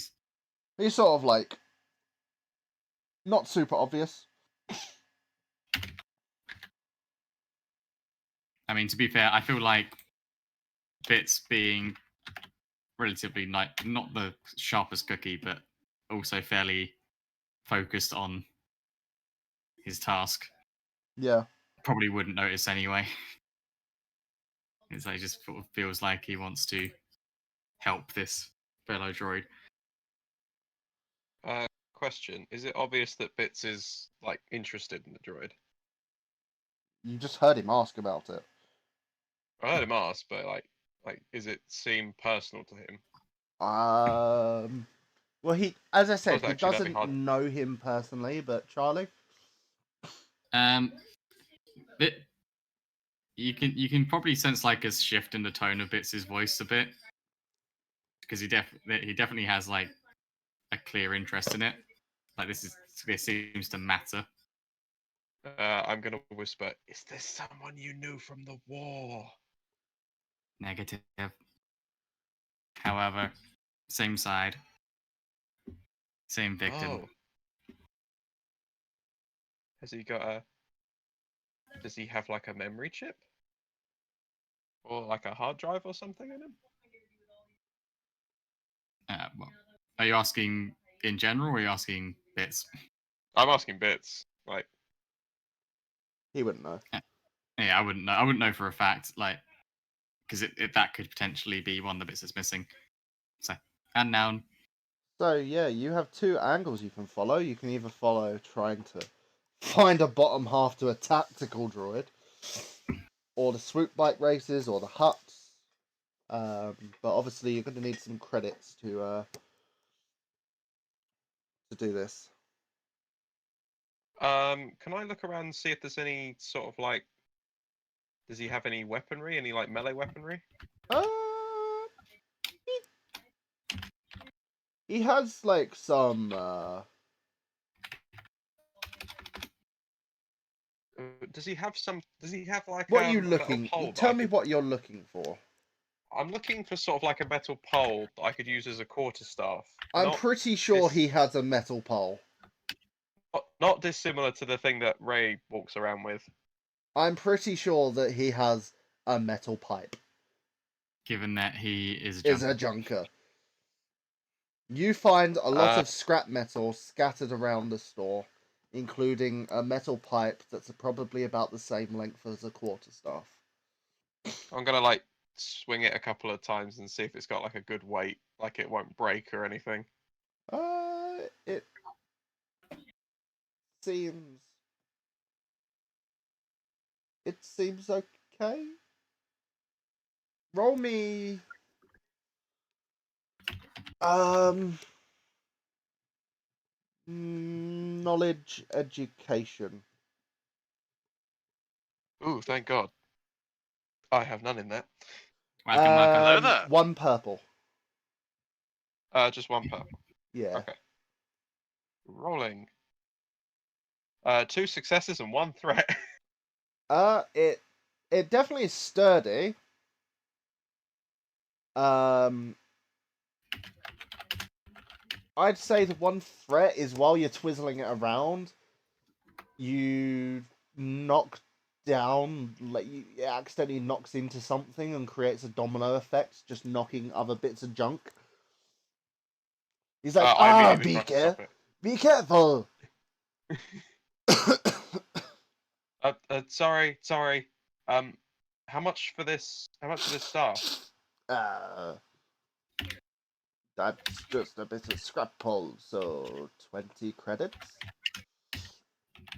He's sort of like not super obvious. I mean, to be fair, I feel like Bits being relatively not the sharpest cookie, but also fairly focused on his task, Yeah. probably wouldn't notice anyway. It's like just sort of feels like he wants to help this fellow droid. Question: is it obvious that Bits is like interested in the droid? You just heard him ask about it. I heard him ask, but like, is it seem personal to him? Well, as I said, Suppose he actually that'd be doesn't hard. know him personally, but Charlie. But you can probably sense like a shift in the tone of Bits' voice a bit, because he definitely has like a clear interest in it. Like this seems to matter. I'm gonna whisper, is this someone you knew from the war? Negative. However, same side, same victim. Oh. Has he got a... Does he have like a memory chip? Or like a hard drive or something in him? Well, are you asking in general, or are you asking Bits? I'm asking Bits. Like, He wouldn't know. Yeah, I wouldn't know. I wouldn't know for a fact, like, because that could potentially be one of the bits that's missing. So, unknown. So yeah, you have two angles you can follow. You can either follow trying to find a bottom half to a tactical droid, or the swoop bike races, or the huts. But obviously, you're going to need some credits to do this. can I look around and see if there's any sort of like... Does he have any weaponry? Any like melee weaponry? Uh, he has like some. Does he have some... Does he have like What are you a metal looking? pole that Tell I me could... what you're looking for. I'm looking for sort of like a metal pole that I could use as a quarterstaff. I'm Not pretty sure this... he has a metal pole. Not dissimilar to the thing that Ray walks around with. I'm pretty sure that he has a metal pipe. Given that he is a Is junker. a junker. You find a lot Uh, of scrap metal scattered around the store, including a metal pipe that's probably about the same length as a quarterstaff. I'm gonna like swing it a couple of times and see if it's got like a good weight, like it won't break or anything. It seems okay. Roll me knowledge education. Ooh, thank God. I have none in that. Welcome, welcome. Hello there. One purple. Just one purple. Yeah. Okay. Rolling. 2 successes and 1 threat. It definitely is sturdy. I'd say the one threat is while you're twizzling it around, you knock down, like it accidentally knocks into something and creates a domino effect, just knocking other bits of junk. He's like, I immediately try to stop it. be careful. Sorry. How much for this? How much for this staff? That's just a bit of scrap pull, so 20 credits.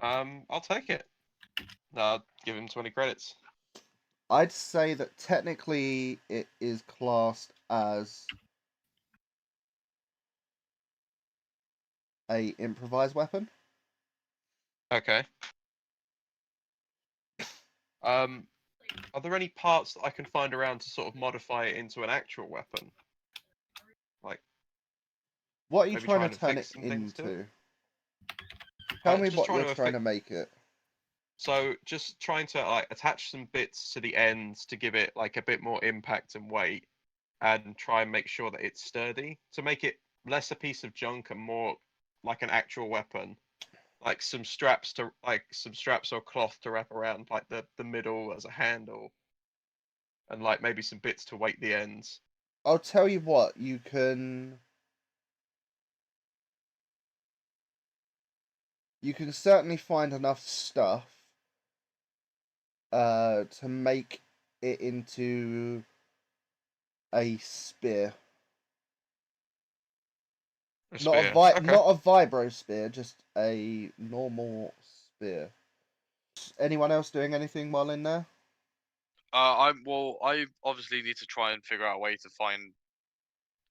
I'll take it. I'll give him 20 credits. I'd say that technically it is classed as a improvised weapon. Okay. Are there any parts that I can find around to sort of modify it into an actual weapon? Like, What are you maybe trying trying to to turn fix it some things to it? into? Tell me Just what trying you're to trying to make it. So just trying to like attach some bits to the ends to give it like a bit more impact and weight, and try and make sure that it's sturdy to make it less a piece of junk and more like an actual weapon. Like some straps or cloth to wrap around like the middle as a handle, and like maybe some bits to weight the ends. I'll tell you what, you can certainly find enough stuff to make it into a spear. A Not a spear. Okay. not a vibro spear, just a normal spear. Anyone else doing anything while in there? I obviously need to try and figure out a way to find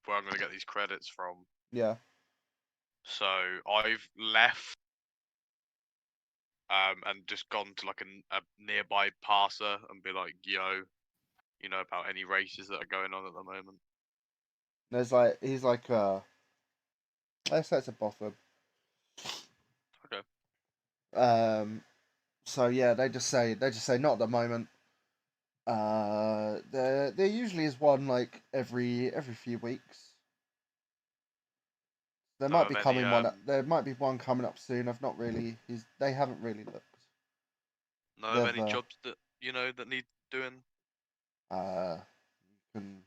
where I'm gonna get these credits from. Yeah. So I've left and just gone to like a nearby passer and be like, yo, you know about any races that are going on at the moment? He's like let's say it's a Botham. Okay. So yeah, they just say not at the moment. There usually is one like every few weeks. There Know might be of any There might be one coming up soon. I've not really. They haven't really looked. know of any They've jobs that you know that need doing? you can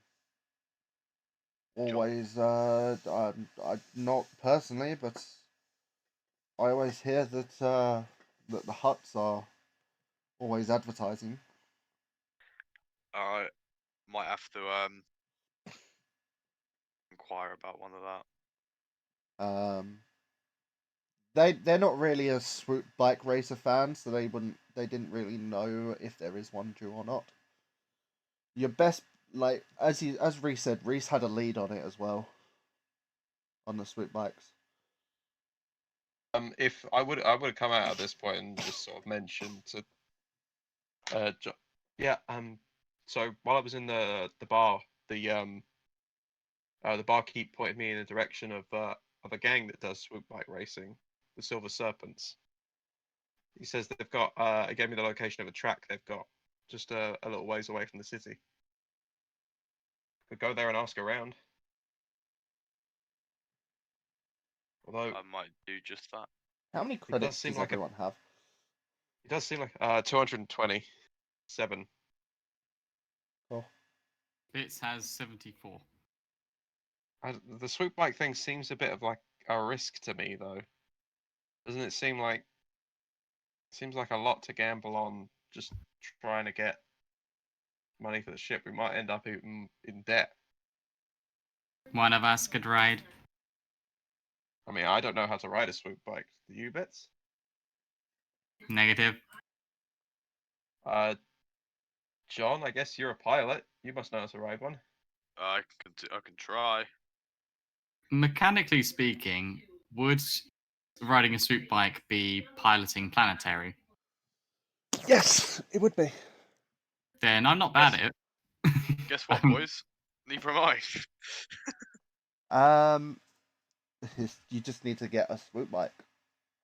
always I not personally, but I always hear that that the huts are always advertising. I might have to inquire about one of that. They're not really a swoop bike racer fan, so they didn't really know if there is one due or not. Your best, like as Reese said, Reese had a lead on it as well. On the swoop bikes. If I would have come out at this point and just sort of mentioned to yeah, so while I was in the bar, the barkeep pointed me in the direction of a gang that does swoop bike racing, the Silver Serpents. He says they've got he gave me the location of a track they've got just a little ways away from the city. Could go there and ask around. Although I might do just that. How many credits does everyone have? It does seem like 227. Cool. Bits has 74. The swoop bike thing seems a bit of like a risk to me, though. Doesn't it seem like? Seems like a lot to gamble on just trying to get money for the ship. We might end up in debt. One of us could ride. I mean, I don't know how to ride a swoop bike. Do you, Bits? Negative. John, I guess you're a pilot. You must know how to ride one. I can try. Mechanically speaking, would riding a swoop bike be piloting planetary? Yes, it would be. Then I'm not bad at it. Guess what, boys? Neither am I. You just need to get a swoop bike.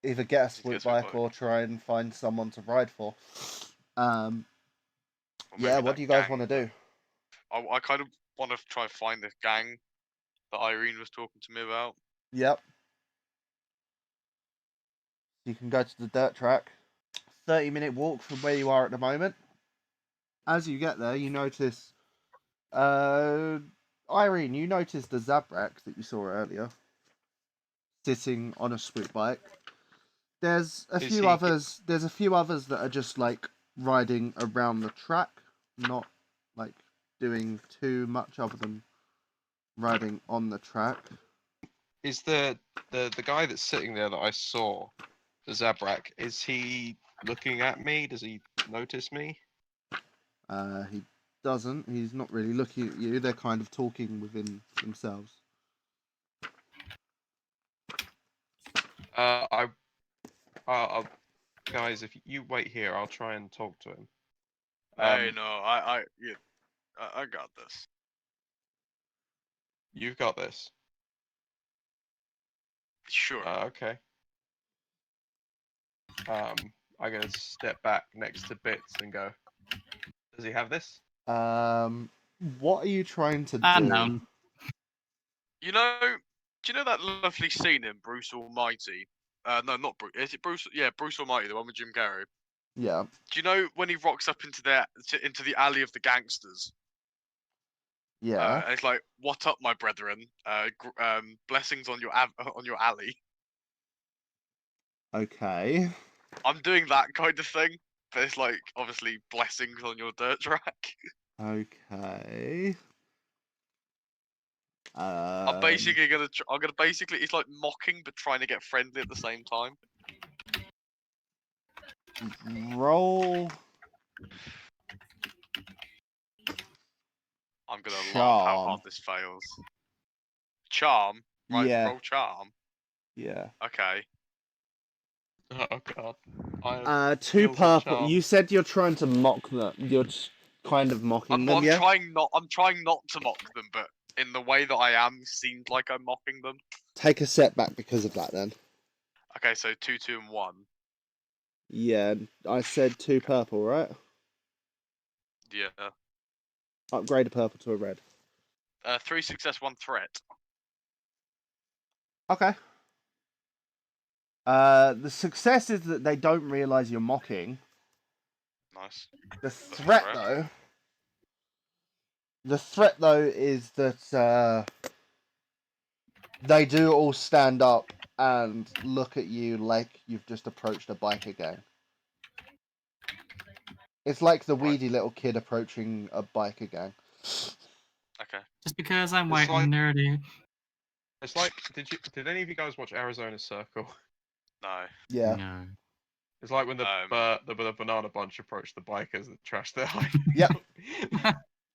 Either get a swoop bike or try and find someone to ride for. Or Yeah, maybe what that do you guys gang want to do? I kind of want to try and find this gang that Irene was talking to me about. Yep. You can go to the dirt track. 30-minute walk from where you are at the moment. As you get there, you notice... Irene, you notice the Zabrak that you saw earlier. Sitting on a swoop bike. There's a few others that are just like riding around the track, not like doing too much other than riding on the track. Is the guy that's sitting there that I saw, the Zabrak, is he looking at me? Does he notice me? He doesn't. He's not really looking at you. They're kind of talking within themselves. I'll guys, if you wait here, I'll try and talk to him. Hey, no, I got this. You've got this. Sure. Okay. I'm gonna step back next to Bits and go. Does he have this? What are you trying to do? Unknown. You know, do you know that lovely scene in Bruce Almighty? No, not Bruce. Is it Bruce? Yeah, Bruce Almighty, the one with Jim Carrey. Yeah. Do you know when he rocks up into the alley of the gangsters? Yeah. And it's like, "What up, my brethren? Blessings on your alley." Okay. I'm doing that kind of thing, but it's like obviously blessings on your dirt track. Okay. I'm basically I'm gonna basically it's like mocking but trying to get friendly at the same time. Roll. I'm gonna love how hard Charm. this fails. Charm, right? Yeah. Roll charm. Yeah. Okay. Oh god. 2 Skills of purple. charm. You said you're trying to mock them. You're kind of mocking them, I'm yeah? trying not to mock them, but in the way that I am, seems like I'm mocking them. Take a setback because of that, then. Okay, so 2, 2, and 1. Yeah, I said 2 purple, right? Yeah. Upgrade a purple to a red. 3 success, 1 threat. Okay. The success is that they don't realise you're mocking. Nice. The threat, though, is that they do all stand up and look at you like you've just approached a biker gang. It's like the weedy little kid approaching a biker gang. Okay. Just because I'm It's white like- and nerdy. It's like, did any of you guys watch Arizona Circle? No. Yeah. No. It's like when the banana bunch approached the bikers that trashed their hide. Yep.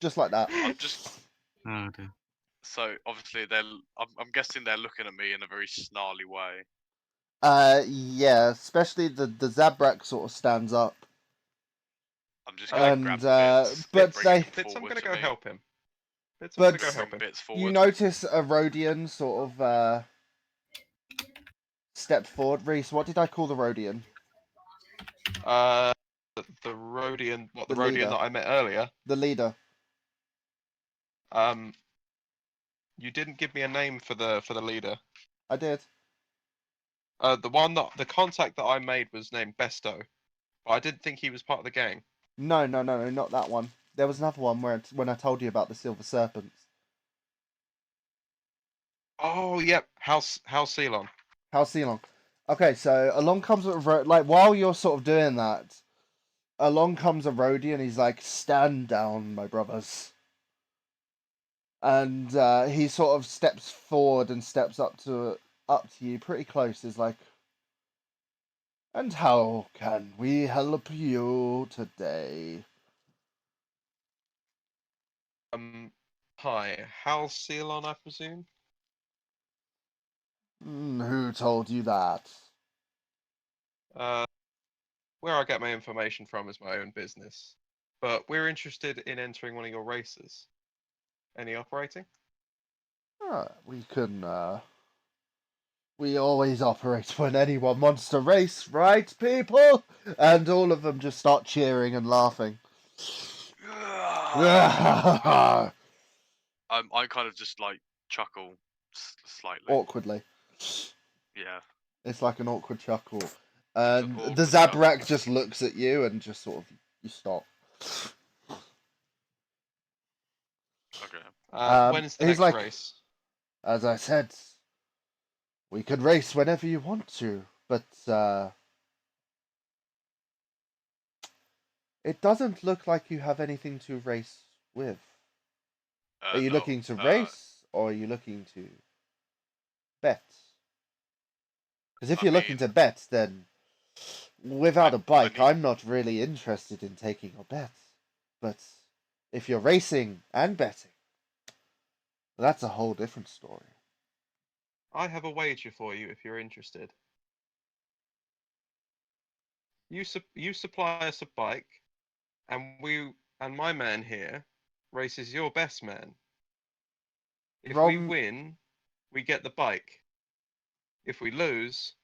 Just like that. I'm just Oh dear. so obviously I'm guessing they're looking at me in a very snarly way. Yeah, especially the Zabrak sort of stands up. I'm just gonna grab bits. but bring they- it Bits, I'm forward gonna to go me. help him. Bits, I'm But- gonna go help Bring him. bits forward. You notice a Rhodian sort of stepped forward. Reese, what did I call the Rhodian? The Rhodian, The Rhodian leader. that I met earlier. The leader. You didn't give me a name for the leader. I did. The contact that I made was named Besto, but I didn't think he was part of the gang. No, not that one. There was another one when I told you about the Silver Serpents. Oh, yep, House Ceylon. How long? Okay, so along comes while you're sort of doing that, along comes a Rhodian. He's like, "Stand down, my brothers." And he sort of steps forward and steps up to you, pretty close. Is like, And how can we help you today? Hi, Hal Ceylon, I presume? Who told you that? Where I get my information from is my own business. But we're interested in entering one of your races. Any operating? We can, we always operate when anyone wants to race, right, people? And all of them just start cheering and laughing. I kind of just like chuckle slightly. Awkwardly. Yeah. It's like an awkward chuckle. And awkward the chuckle. Zabrak just looks at you and just sort of, you stop. Okay. When's the he's next like, race? As I said, we could race whenever you want to, but it doesn't look like you have anything to race with. Are you No, looking to race, or are you looking to bet? Because if I you're looking mean, to bet, then without a bike, need- I'm not really interested in taking a bet. But if you're racing and betting, that's a whole different story. I have a wager for you if you're interested. You supply us a bike, and my man here races your best man. If we Wrong. win, we get the bike. If we lose,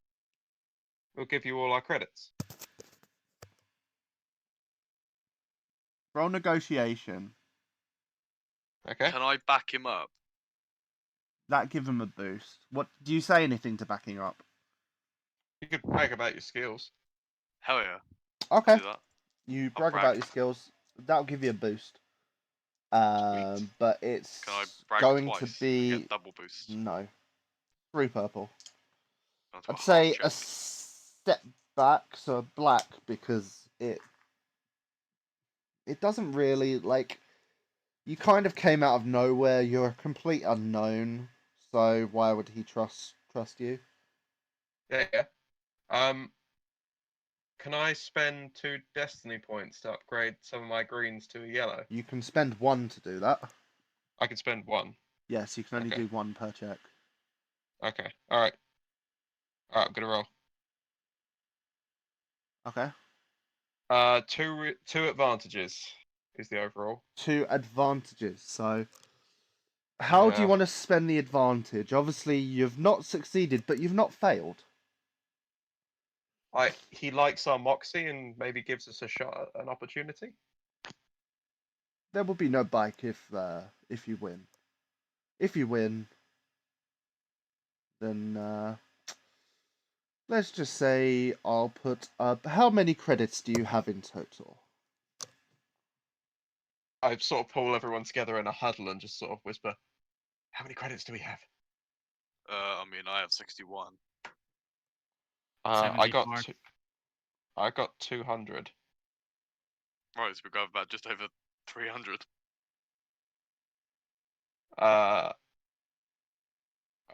we'll give you all our credits. Roll negotiation. Okay? can I back him up? That give him a boost. What do you say anything to backing up? You could brag about your skills. Hell yeah. Okay. Do that. You I'll brag brag. about your skills. That'll give you a boost. But it's Can I brag going twice to and be get double boost? no 3 purple. Onto a I'd half say check. a step back, so a black, because it doesn't really like. You kind of came out of nowhere. You're a complete unknown, so why would he trust you? Yeah. Can I spend 2 destiny points to upgrade some of my greens to a yellow? You can spend 1 to do that. I can spend 1. Yes, you can only Okay. do 1 per check. Okay. Alright. Alright, I'm gonna roll. Okay. 2 advantages is the overall. 2 advantages. So, how do you Yeah. want to spend the advantage? Obviously, you've not succeeded, but you've not failed. He likes our moxie and maybe gives us a shot at an opportunity. There will be no bike if you win. If you win, then let's just say I'll put up. How many credits do you have in total? I sort of pull everyone together in a huddle and just sort of whisper, "How many credits do we have?" I mean, I have 61. I got 74. I got 200. Right, so we got about just over 300.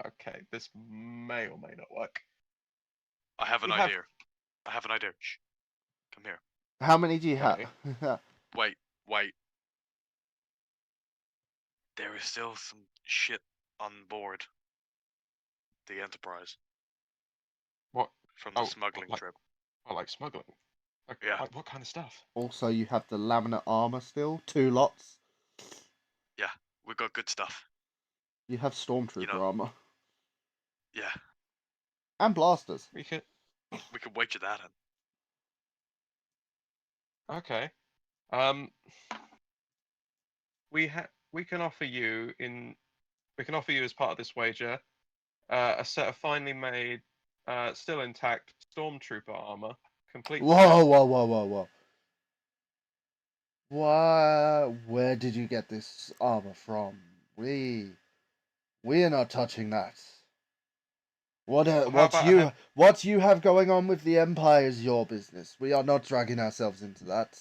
Okay, this may or may not work. I have an We have- idea. I have an idea. Shh. Come here. How many do you Okay. have? Wait. There is still some shit on board the Enterprise What? from the Oh, smuggling like- trip. Well, like smuggling. Like, Yeah. Like what kind of stuff? Also, you have the laminate armor still. 2 lots. Yeah, we got good stuff. You have stormtrooper armor Yeah, and blasters. We could. we could wager that in. Okay. We can offer you as part of this wager a set of finely made, still intact stormtrooper armor, complete. Whoa. Where did you get this armor from? We are not touching that. What you have going on with the Empire is your business. We are not dragging ourselves into that.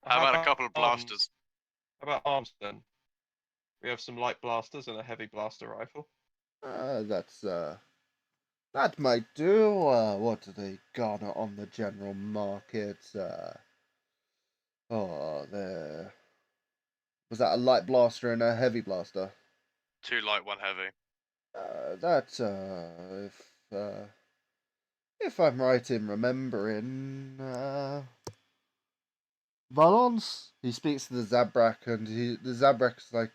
How about a couple of arms? blasters? How about arms then? We have some light blasters and a heavy blaster rifle. That's That might do. What do they garner on the general market? There. Was that a light blaster and a heavy blaster? 2 light, 1 heavy. If I'm right in remembering, Valence, he speaks to the Zabrak, and the Zabrak's like,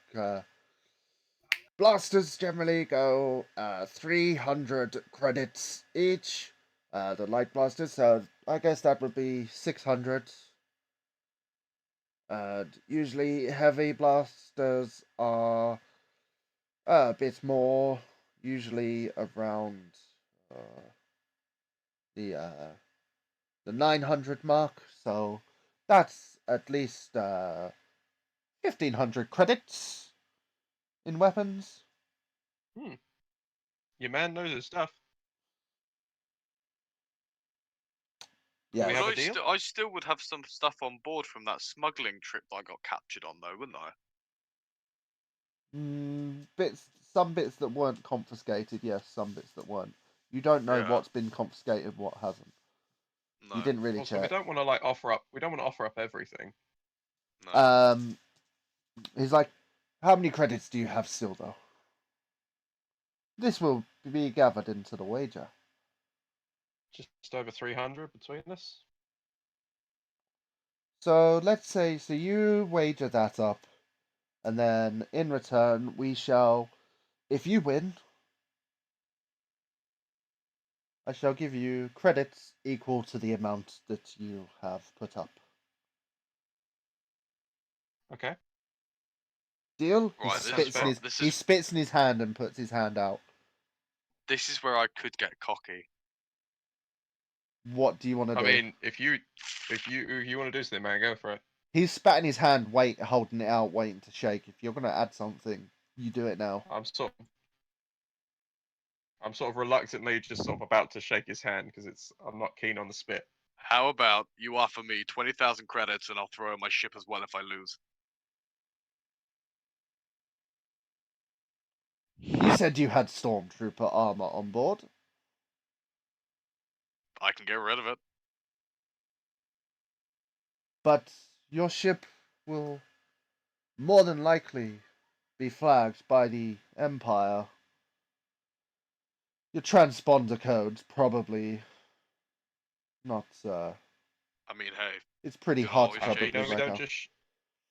blasters generally go 300 credits each. The light blasters, so I guess that would be 600. Usually heavy blasters are a bit more, usually around the 900 mark. So that's at least 1500 credits in weapons. Your man knows his stuff. Yeah. we have But a deal? I still would have some stuff on board from that smuggling trip that I got captured on, though, wouldn't I? Some bits that weren't confiscated, yes, some bits that weren't. You don't know Yeah. what's been confiscated, what hasn't. No. You didn't really Also, we check. don't want to like offer up. We don't want to offer up everything. No. He's like, how many credits do you have still, though? This will be gathered into the wager. Just over 300 between us. So let's say, so you wager that up, and then in return, we shall, if you win, I shall give you credits equal to the amount that you have put up. Okay. Deal? Right, He spits in his hand and puts his hand out. This is where I could get cocky. What do you want to do? I mean, if you want to do something, man, go for it. He's spat in his hand, holding it out, waiting to shake. If you're gonna add something, you do it now. I'm sort of reluctantly just sort of about to shake his hand because I'm not keen on the spit. How about you offer me 20,000 credits and I'll throw in my ship as well if I lose? You said you had stormtrooper armor on board. I can get rid of it. But your ship will more than likely be flagged by the Empire. Your transponder code's probably not. I mean, hey, It's pretty you can hot always to change things we like don't that. just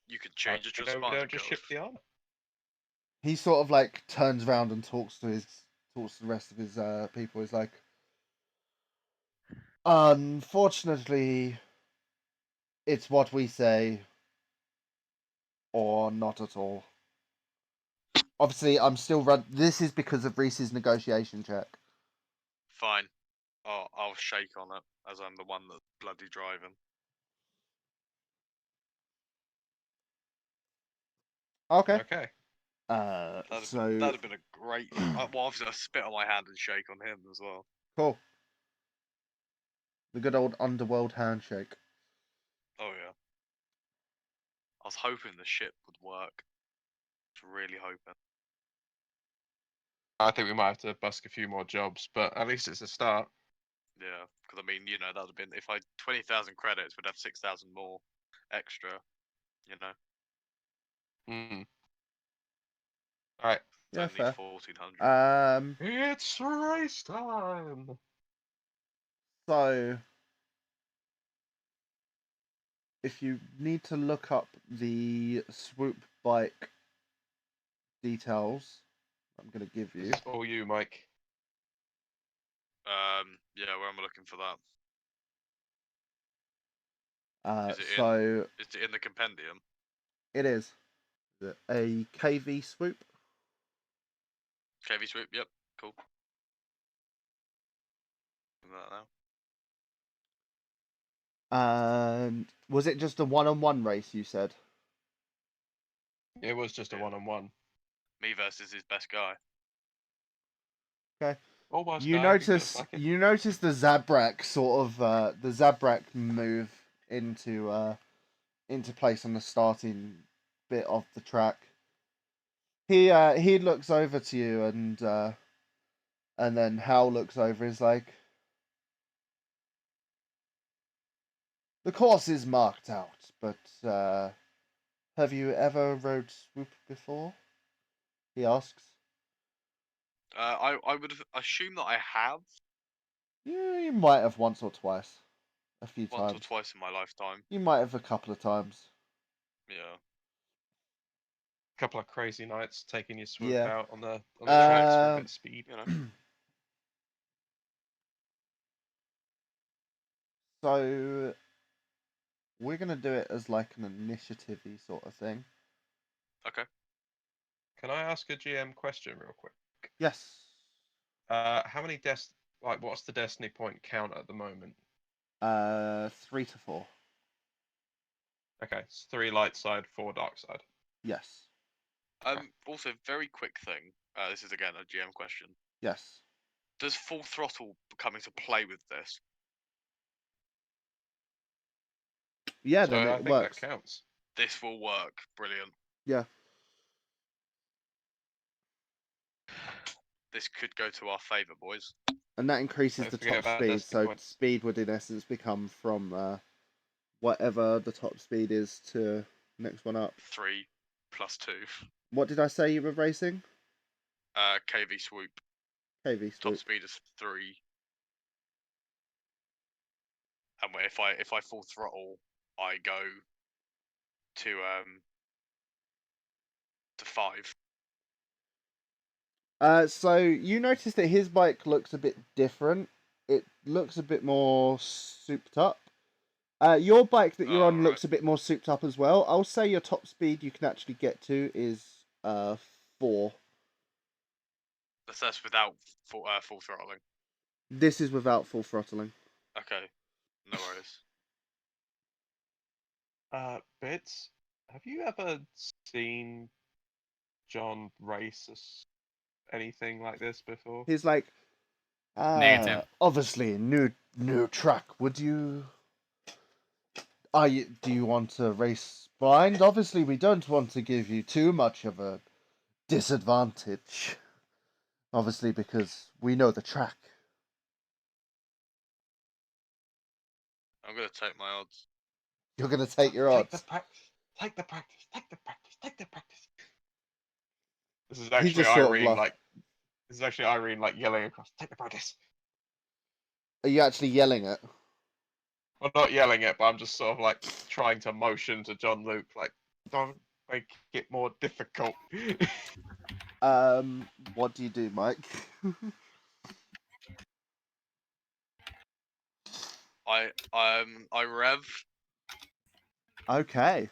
you can change the we transponder don't just ship code. the armor. He sort of like turns around and talks to the rest of his people. He's like, unfortunately, it's what we say, or not at all. Obviously, I'm still run. This is because of Reese's negotiation check. Fine. I'll shake on it as I'm the one that's bloody driving. Okay. Okay. So that'd have been a great. Well, obviously I spit on my hand and shake on him as well. cool. The good old underworld handshake. Oh yeah. I was hoping the ship would work. I was really hoping. I think we might have to busk a few more jobs, but at least it's a start. Yeah, because I mean, you know, that would have been if I 20,000 credits, would have 6,000 more extra. You know. All right. Yeah, Only fair. 1,400. It's race time. So if you need to look up the swoop bike details, I'm gonna give you. This is all you, Mike. Yeah, where am I looking for that? Is it in the compendium? It is. Is it a KV swoop? KV swoop. Yep. Cool. That now. And was it just a one-on-one race? You said. It was just a Yeah. one-on-one. Me versus his best guy. Okay. Almost. You notice the Zabrak sort of the Zabrak move into place on the starting bit of the track. He looks over to you and And then Hal looks over and is like, the course is marked out, but have you ever rode Swoop before? He asks. I would assume that I have Yeah, you might have once or twice. A few once or times. twice in my lifetime. You might have a couple of times. Yeah. Couple of crazy nights taking your swoop Yeah. out on the tracks for a bit of speed. You know. So we're gonna do it as like an initiative-y sort of thing. Okay. Can I ask a GM question real quick? Yes. How many what's the destiny point count at the moment? 3 to 4. Okay, it's 3 light side, 4 dark side. Yes. Also, very quick thing. This is again a GM question. Yes. Does full throttle come into play with this? Yeah, So then I it think works. that counts. This will work. Brilliant. Yeah. This could go to our favour, boys. And that increases Don't the forget top about speed, destiny so points. speed would in essence become from whatever the top speed is to next one up. 3 plus 2. What did I say you were racing? KV swoop. KV Top swoop. speed is 3. And if I full throttle, I go to 5. So you notice that his bike looks a bit different. It looks a bit more souped up. Your bike that you're on Right. looks a bit more souped up as well. I'll say your top speed you can actually get to is 4. That's without full throttling. This is without full throttling. Okay. No worries. Bits, have you ever seen John race anything like this before? He's like, Negative. obviously new track. Would you? Do you want to race blind? Obviously, we don't want to give you too much of a disadvantage. Obviously, because we know the track. I'm gonna take my odds. You're gonna take your Take the odds. practice. Take the practice. Take the practice. Take the practice. This is He's actually just sort of Irene like, this is actually Irene like yelling across. Take the practice. are you actually yelling it? Well, not yelling it, but I'm just sort of like trying to motion to John Luke, like, don't make it more difficult. What do you do, Mike? I rev. Okay.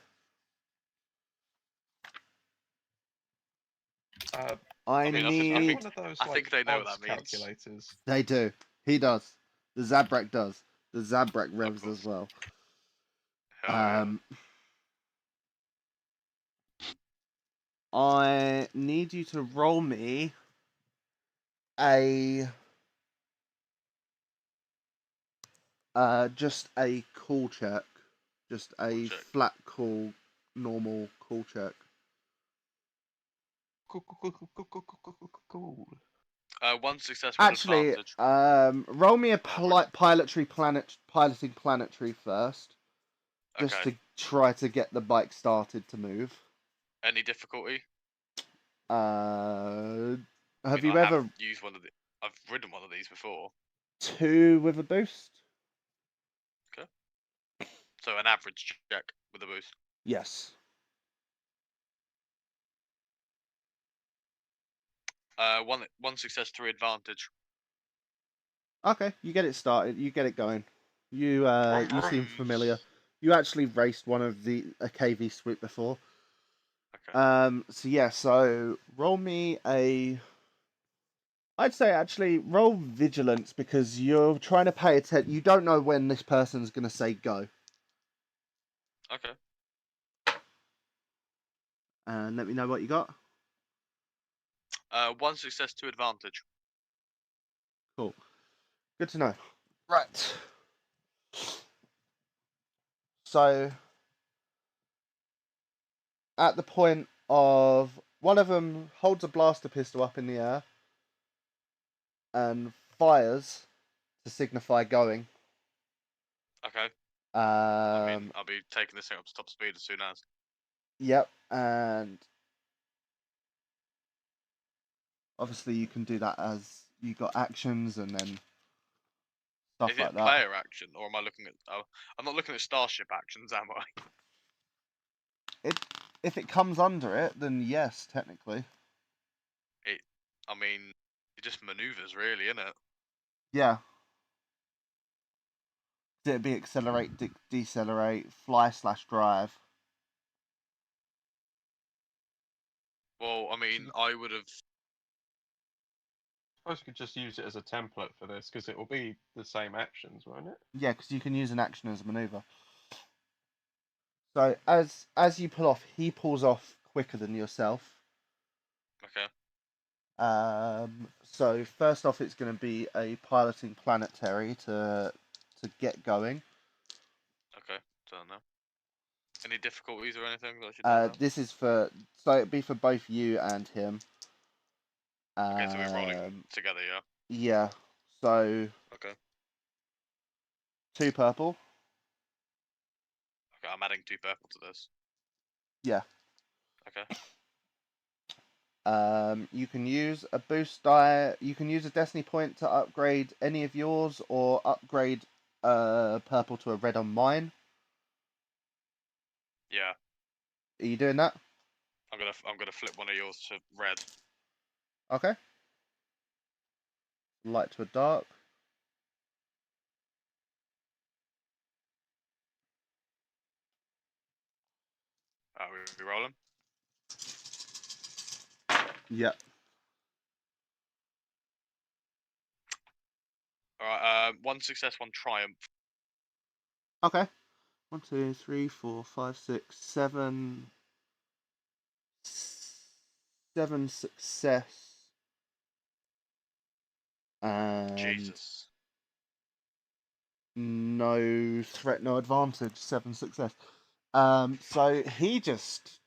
I mean, I need. think- one of those, I think they know what odds that means. calculators. They do. He does. The Zabrak does. The Zabrak revs course. as well. Hell yeah. I need you to roll me a just a cool check. Just a Cool check. flat cool normal cool check. Cool. One successful Actually, advantage. roll me a Average. piloting planetary first. Just Okay. to try to get the bike started to move. Any difficulty? Have I mean, you I ever have used one of the. I've ridden one of these before. 2 with a boost? So an average check with a boost. Yes. One success, 3 advantage. Okay, you get it started. You get it going. You seem familiar. Nice. You actually raced one of a KV swoop before. Okay. So yeah. So roll me a. I'd say actually roll vigilance because you're trying to pay attention. You don't know when this person's gonna say go. Okay. And let me know what you got. One success, 2 advantage. Cool. Good to know. Right. So at the point of one of them holds a blaster pistol up in the air. and fires to signify going. Okay. I Um, mean, I'll be taking this thing up to top speed as soon as. yep, and obviously you can do that as you got actions and then stuff Is like it that. player action, or am I looking at? Oh, I'm not looking at starship actions, am I? If it comes under it, then yes, technically. I mean, it just maneuvers, really, isn't it? Yeah. It'd be accelerate, decelerate, fly/drive. Well, I mean, I would have. I suppose you could just use it as a template for this because it will be the same actions, won't it? Yeah, because you can use an action as a maneuver. So as you pull off, he pulls off quicker than yourself. Okay. So first off, it's going to be a piloting planetary to get going. Okay. Don't know. Any difficulties or anything that I should know about? This is so it'd be for both you and him. Okay, so we're rolling Um, together, yeah. yeah. So Okay. 2 purple. Okay, I'm adding 2 purple to this. Yeah. Okay. You can use a boost die. You can use a destiny point to upgrade any of yours, or upgrade purple to a red on mine. Yeah. Are you doing that? I'm gonna flip one of yours to red. Okay. Light to a dark. We rolling? Yep. Alright, 1 success, 1 triumph. Okay. 1, 2, 3, 4, 5, 6, 7. 7 success. And Jesus. no threat, no advantage. 7 success. So he just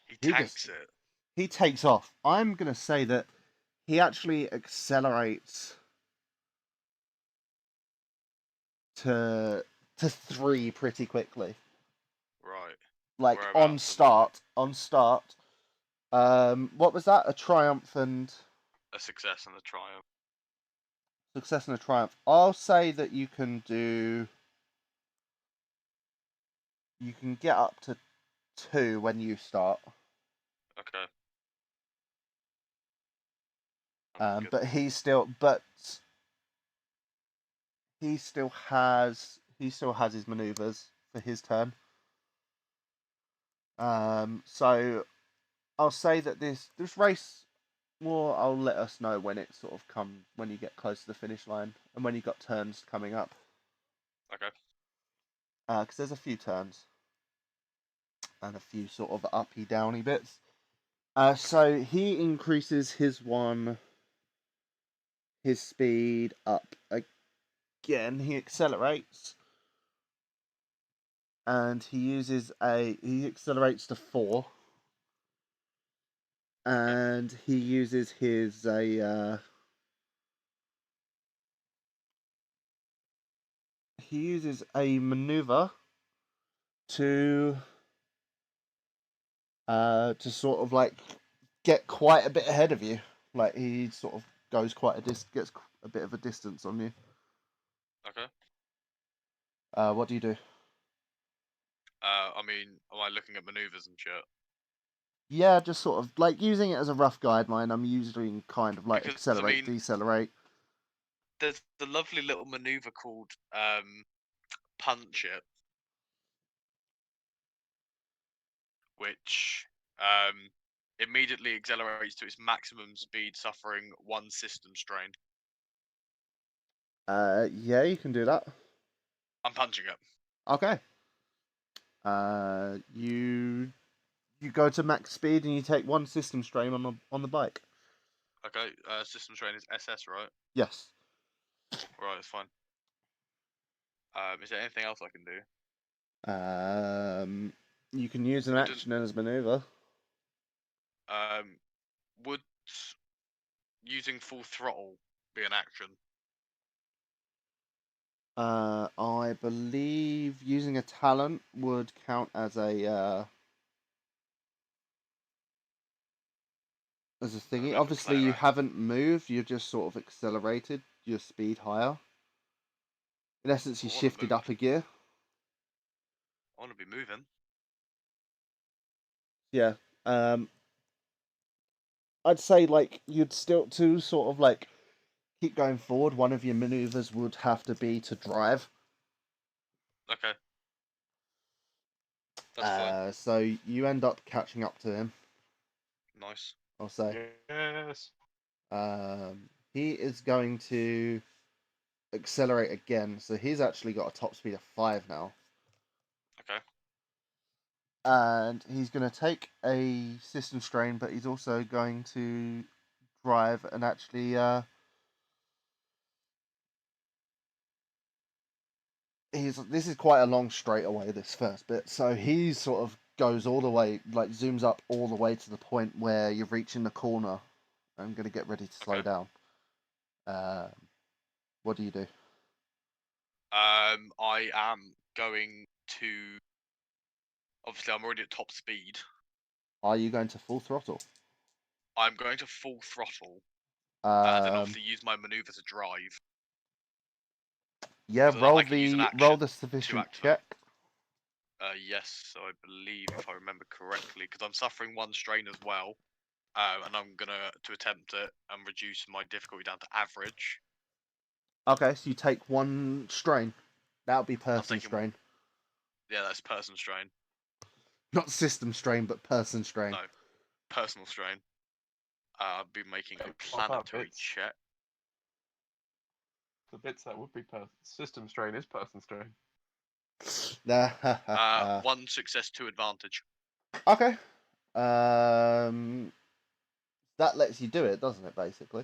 He he tanks just it. he takes off. I'm gonna say that he actually accelerates to 3 pretty quickly. Right. Like on Whereabouts? start. What was that? A triumph and A success and a triumph. success and a triumph. I'll say that you can do. You can get up to 2 when you start. Okay. That's good. But he still has his maneuvers for his turn. So I'll say that this race, well, I'll let us know when it sort of when you get close to the finish line and when you got turns coming up. Okay. Because there's a few turns and a few sort of uppy downy bits. So he increases his speed up again. He accelerates. And he accelerates to 4. And he uses a maneuver to sort of like get quite a bit ahead of you. Like he sort of goes gets a bit of a distance on you. Okay. What do you do? I mean, am I looking at maneuvers and shit? Yeah, just sort of like using it as a rough guideline. I'm usually kind of like Because, I accelerate, mean, decelerate. there's the lovely little maneuver called punch it, which immediately accelerates to its maximum speed, suffering 1 system strain. Yeah, you can do that. I'm punching it. Okay. You go to max speed and you take 1 system strain on the bike. Okay, system strain is SS, right? Yes. Right, it's fine. Is there anything else I can do? You can use an Wouldn't action as maneuver. would using full throttle be an action? I believe using a talent would count as a thingy. never Obviously, play you that. haven't moved. You're just sort of accelerated your speed higher. In essence, you I wanna shifted move. up a gear. I want to be moving. Yeah. I'd say like you'd still to sort of like keep going forward. One of your maneuvers would have to be to drive. Okay. That's fine. So you end up catching up to him. Nice. I'll say. Yes. He is going to accelerate again. So he's actually got a top speed of 5 now. Okay. And he's going to take a system strain, but he's also going to drive and actually this is quite a long straightaway, this first bit, so he sort of goes all the way, like zooms up all the way to the point where you're reaching the corner. I'm going to get ready to slow Okay. down. What do you do? I am going to. Obviously, I'm already at top speed. Are you going to full throttle? I'm going to full throttle. Then Um, obviously use my maneuver to drive. yeah, 'Cause roll I can use an the action sufficient to check. Yes, so I believe if I remember correctly, because I'm suffering 1 strain as well, and I'm gonna to attempt it and reduce my difficulty down to average. Okay, so you take 1 strain. That would be I'm person taking. strain. Yeah, that's person strain. Not system strain, but person strain. No, personal strain. I'll be making a What about planetary bits? check. The bits that would be system strain is person strain. Nah. 1 success, 2 advantage. Okay. That lets you do it, doesn't it? Basically.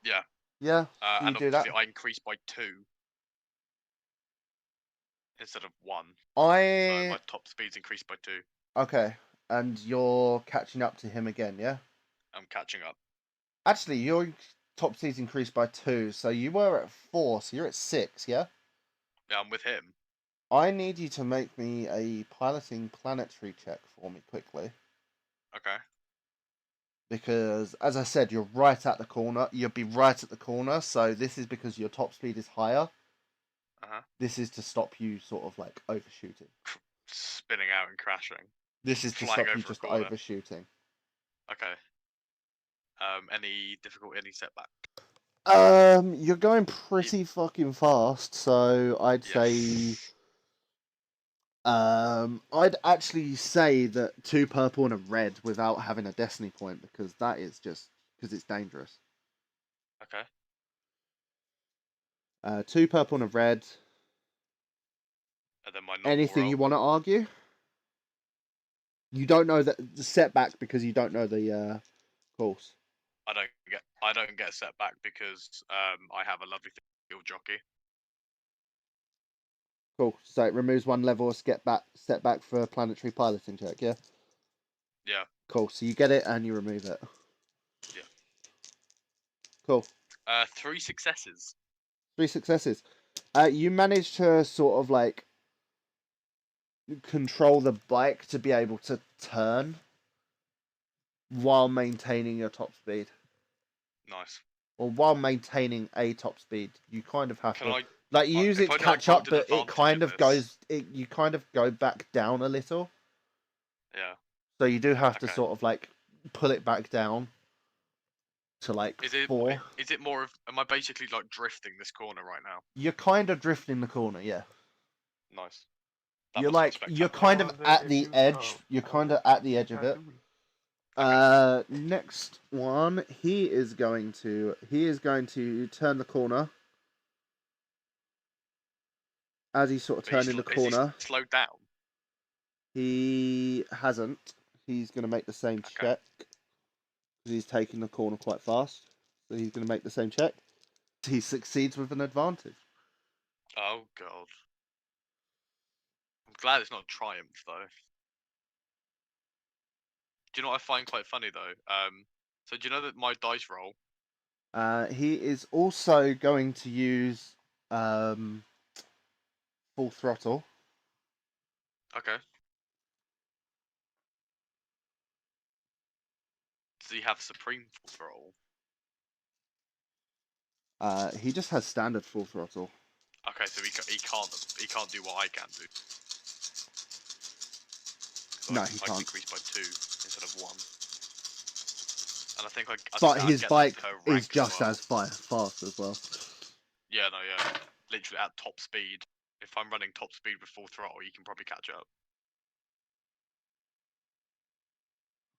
Yeah. Yeah. You And do that. obviously I increase by 2 instead of 1. So my top speed's increased by 2. Okay, and you're catching up to him again, yeah? I'm catching up. Actually, your top speed's increased by 2, so you were at 4, so you're at 6, yeah? Yeah, I'm with him. I need you to make me a piloting planetary check for me quickly. Okay. Because, as I said, you're right at the corner. You'll be right at the corner, so this is because your top speed is higher. Uh-huh. This is to stop you sort of like overshooting. Spinning out and crashing. This is to Flying stop you over a just corner. overshooting. Okay. Any difficulty, any setback? You're going pretty fucking fast, so I'd say Yes. I'd actually say that 2 purple and a red without having a destiny point, because that is just because it's dangerous. Okay. 2 purple and a red. And then my normal Anything roll. you want to argue? You don't know that the setback because you don't know the course. I don't get a setback because I have a lovely field jockey. Cool. So it removes 1 level of setback for a planetary piloting check, yeah? Yeah. Cool. So you get it and you remove it. Yeah. Cool. 3 successes. 3 successes. You managed to sort of like control the bike to be able to turn while maintaining your top speed. Nice. Or while maintaining a top speed. You kind of have Can to I like you use if it I to know I catch up, quoted but it advantage kind in of this- goes you kind of go back down a little. Yeah. So you do have to Okay. sort of like pull it back down to like Is it 4. is it more of am I basically like drifting this corner right now? You're kind of drifting the corner, yeah. Nice. That You're must be like you're spectacular. kind of at the edge. You're kind of at the edge of it. Next one, he is going to turn the corner. As he's sort of turning the Is he corner, slowed down? he hasn't. He's going to make the same Okay. check because he's taking the corner quite fast. So he's going to make the same check. He succeeds with an advantage. Oh god. I'm glad it's not a triumph though. Do you know what I find quite funny though? So do you know that my dice roll He is also going to use full throttle. Okay. Does he have supreme full throttle? He just has standard full throttle. Okay, so he can't do what I can do. So No, I he can can't. increase by 2 instead of 1. And I think But I'd his get bike that per is rank just as well. as fast as well. Yeah, no, yeah. Literally at top speed. If I'm running top speed with full throttle, you can probably catch up.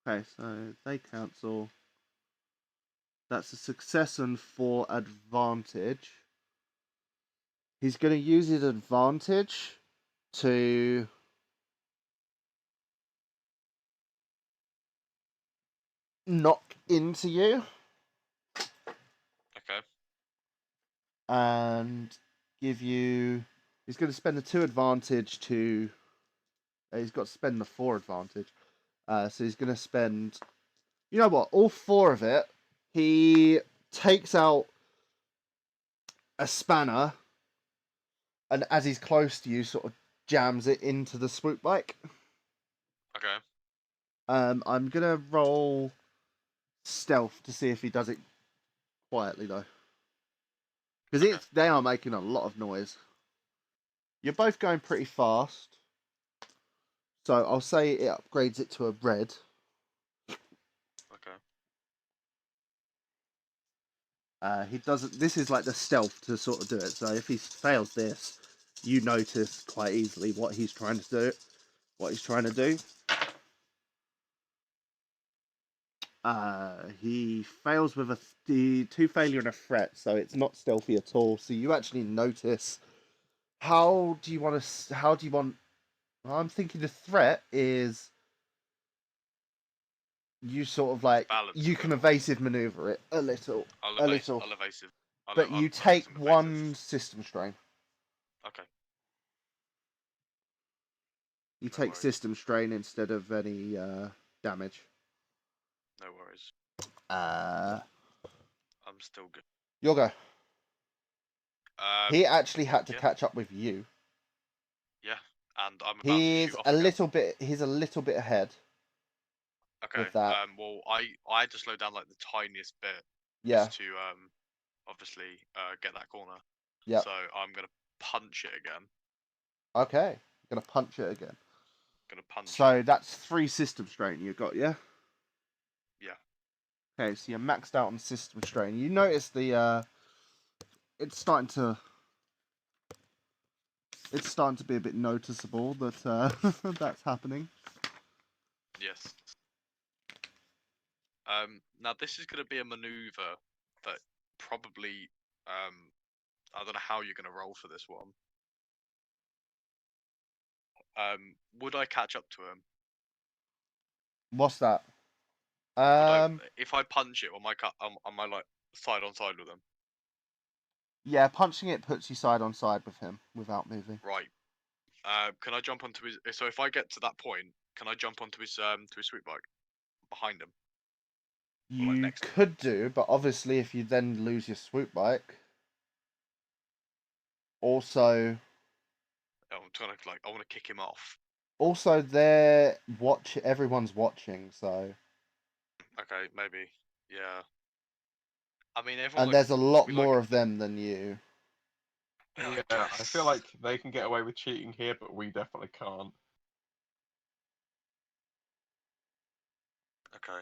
Okay, so they cancel. That's a success and 4 advantage. He's going to use his advantage to knock into you Okay. and give you. He's going to spend the 2 advantage to. He's got to spend the 4 advantage. So he's going to spend. You know what? All 4 of it. He takes out a spanner, and as he's close to you, sort of jams it into the swoop bike. Okay. I'm gonna roll stealth to see if he does it quietly though, because Okay. they are making a lot of noise. You're both going pretty fast, so I'll say it upgrades it to a red. Okay. He doesn't. This is like the stealth to sort of do it. So if he fails this, you notice quite easily what he's trying to do. He fails with the 2 failure and a threat, so it's not stealthy at all. So you actually notice. How do you want to? How do you want? I'm thinking the threat is you sort of like Balance you a can bit. evasive maneuver it a little, I'll a evasive. little, I'll evasive. but you I'll take some evasive. 1 system strain. Okay. You No take worries. system strain instead of any damage. No worries. I'm still good. You'll go. He Um. actually had to Yeah. catch up with you. Yeah. And I'm about to shoot off A again. little bit. He's a little bit ahead. Okay. With that. Well, I had to slow down like the tiniest bit Yeah. just to obviously get that corner. Yeah. So I'm gonna punch it again. Okay. Gonna punch it again. Gonna punch So it. that's 3 system strain you got, yeah? Yeah. Okay, so you're maxed out on system strain. You notice the it's starting to be a bit noticeable that that's happening. Yes. Now this is gonna be a maneuver that probably I don't know how you're gonna roll for this one. Would I catch up to him? What's that? If I punch it, am I like side on side with him? Yeah, punching it puts you side on side with him without moving. Right. Can I jump onto his? So if I get to that point, can I jump onto his sweep bike behind him? Or, like, You next to him? could do, but obviously if you then lose your swoop bike, also I'm trying to I want to kick him off. everyone's watching, so Okay, maybe. Yeah. I mean, everyone. and Like, there's a lot we more like. of them than you. Yeah, I feel like they can get away with cheating here, but we definitely can't. Okay.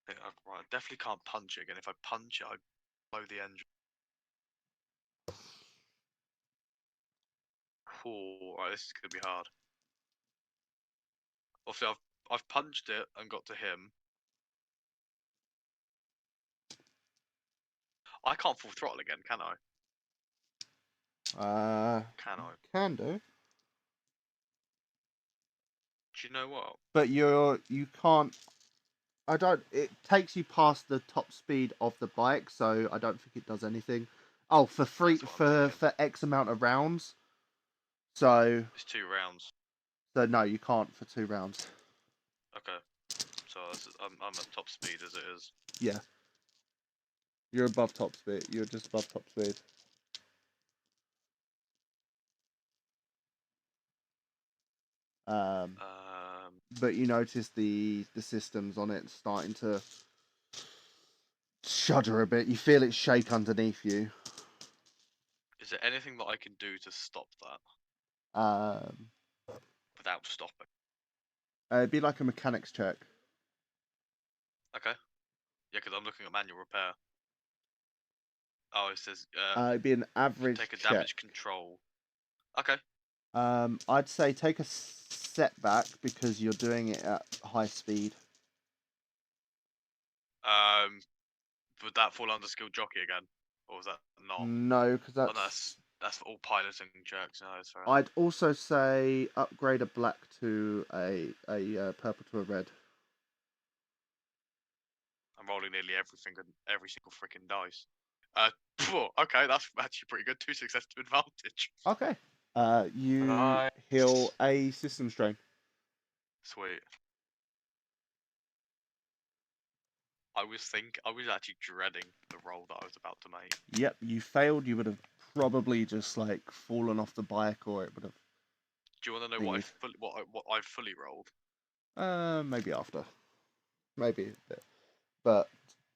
Yeah, right. I definitely can't punch it again. If I punch it, I blow the engine. Oh, right, this is gonna be hard. Obviously, I've punched it and got to him. I can't full throttle again, can I? Can I? Can do. Do you know what? But you can't. I don't. It takes you past the top speed of the bike, so I don't think it does anything. Oh, for free That's what I'm thinking. for X amount of rounds. So It's 2 rounds. no, you can't for 2 rounds. Okay. So I'm at top speed as it is. Yeah. You're above top speed. You're just above top speed. But you notice the systems on it starting to shudder a bit. You feel it shake underneath you. Is there anything that I can do to stop that Um, without stopping? It'd be like a mechanics check. Okay. Yeah, because I'm looking at manual repair. Oh, it says It'd be an average take a check. damage control. Okay. I'd say take a setback because you're doing it at high speed. Would that fall under skilled jockey again, or was that not? No, because Oh, no, that's all piloting checks. No, that's fair enough. I'd also say upgrade a black to a purple to a red. I'm rolling nearly every single freaking dice. Okay, that's actually pretty good. 2 success to advantage. Okay. You Nice. heal a system strain. Sweet. I was actually dreading the roll that I was about to make. Yep, you failed. You would have probably just like fallen off the bike, or it would have. Do you want to know what I fully rolled? Maybe after. Maybe a bit, but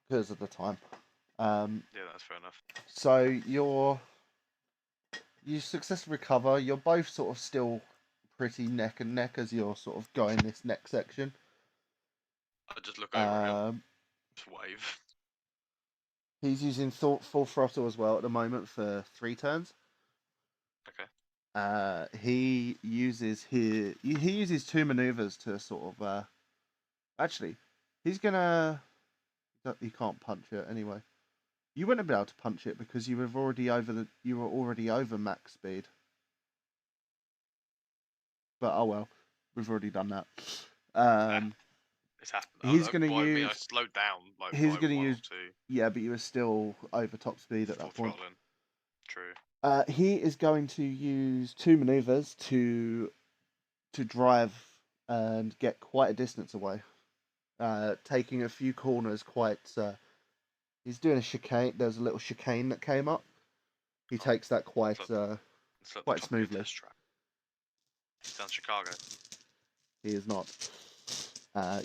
because of the time. Yeah, that's fair enough. So you successfully recover. You're both sort of still pretty neck and neck as you're sort of going this next section. I just look over at him. Just wave. He's using full throttle as well at the moment for 3 turns. Okay. He uses 2 maneuvers to sort of actually he's gonna. You can't punch it anyway. You wouldn't be able to punch it because you were already over max speed. But oh well, we've already done that. It's happened. He's going to use. I slowed down like he's by going to 1 use. or 2. Yeah, but you were still over top speed at Full that point. throttling. True. He is going to use 2 maneuvers to drive and get quite a distance away, taking a few corners quite. He's doing a chicane. There's a little chicane that came up. He takes that quite quite smoothly. He's done Chicago. He is not.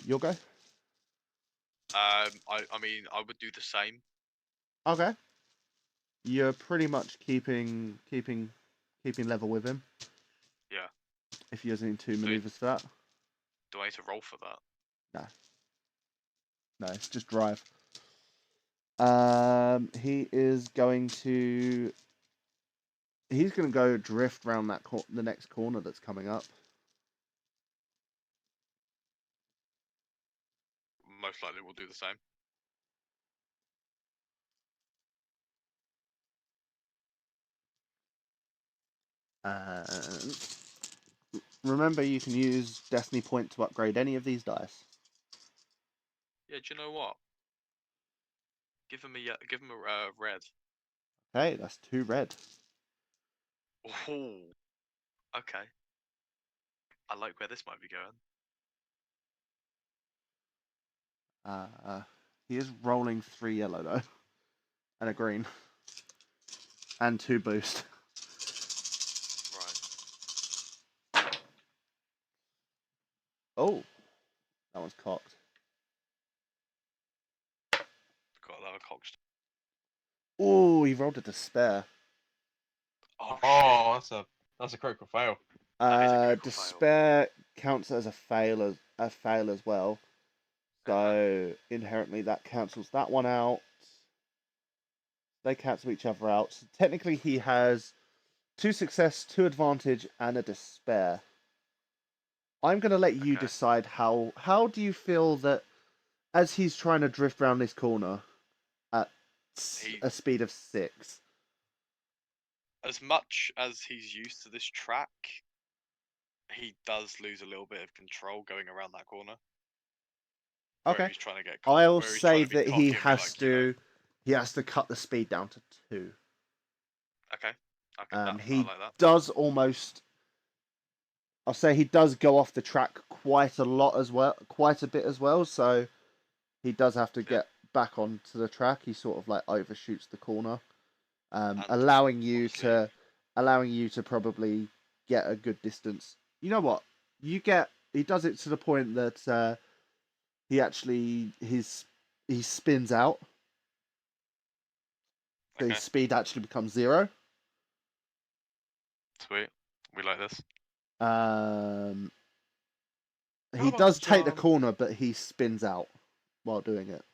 You'll go. I mean, I would do the same. Okay. You're pretty much keeping level with him. Yeah. If you're using 2 maneuvers for that. Do I need to roll for that? No, it's just drive. He is going to. He's going to go drift around the next corner that's coming up. Most likely, we'll do the same. Remember, you can use Destiny Point to upgrade any of these dice. Yeah, do you know what? Give him a red. Okay, that's 2 red. Oh, okay. I like where this might be going. He is rolling 3 yellow though, and a green, and 2 boost. Right. Oh, that one's cocked. Got that cocked. Oh, he rolled a despair. Oh, that's a critical fail. That is a critical despair counts as a fail as well. So inherently that cancels that one out. They cancel each other out. So technically he has 2 success, 2 advantage, and a despair. I'm gonna let you decide how do you feel that as he's trying to drift around this corner at a speed of 6. As much as he's used to this track, he does lose a little bit of control going around that corner. Okay. He's trying to get I'll say that he has to cut the speed down to 2. Okay. He I like that. does almost. I'll say he does go off the track quite a lot as well, quite a bit as well. So he does have to get back onto the track, he sort of like overshoots the corner, And allowing you obviously- to probably get a good distance. You know what? He does it to the point that he spins out, so Okay. his speed actually becomes 0. Sweet. We like this. Um, he Come on, does take the John. corner, but he spins out while doing it.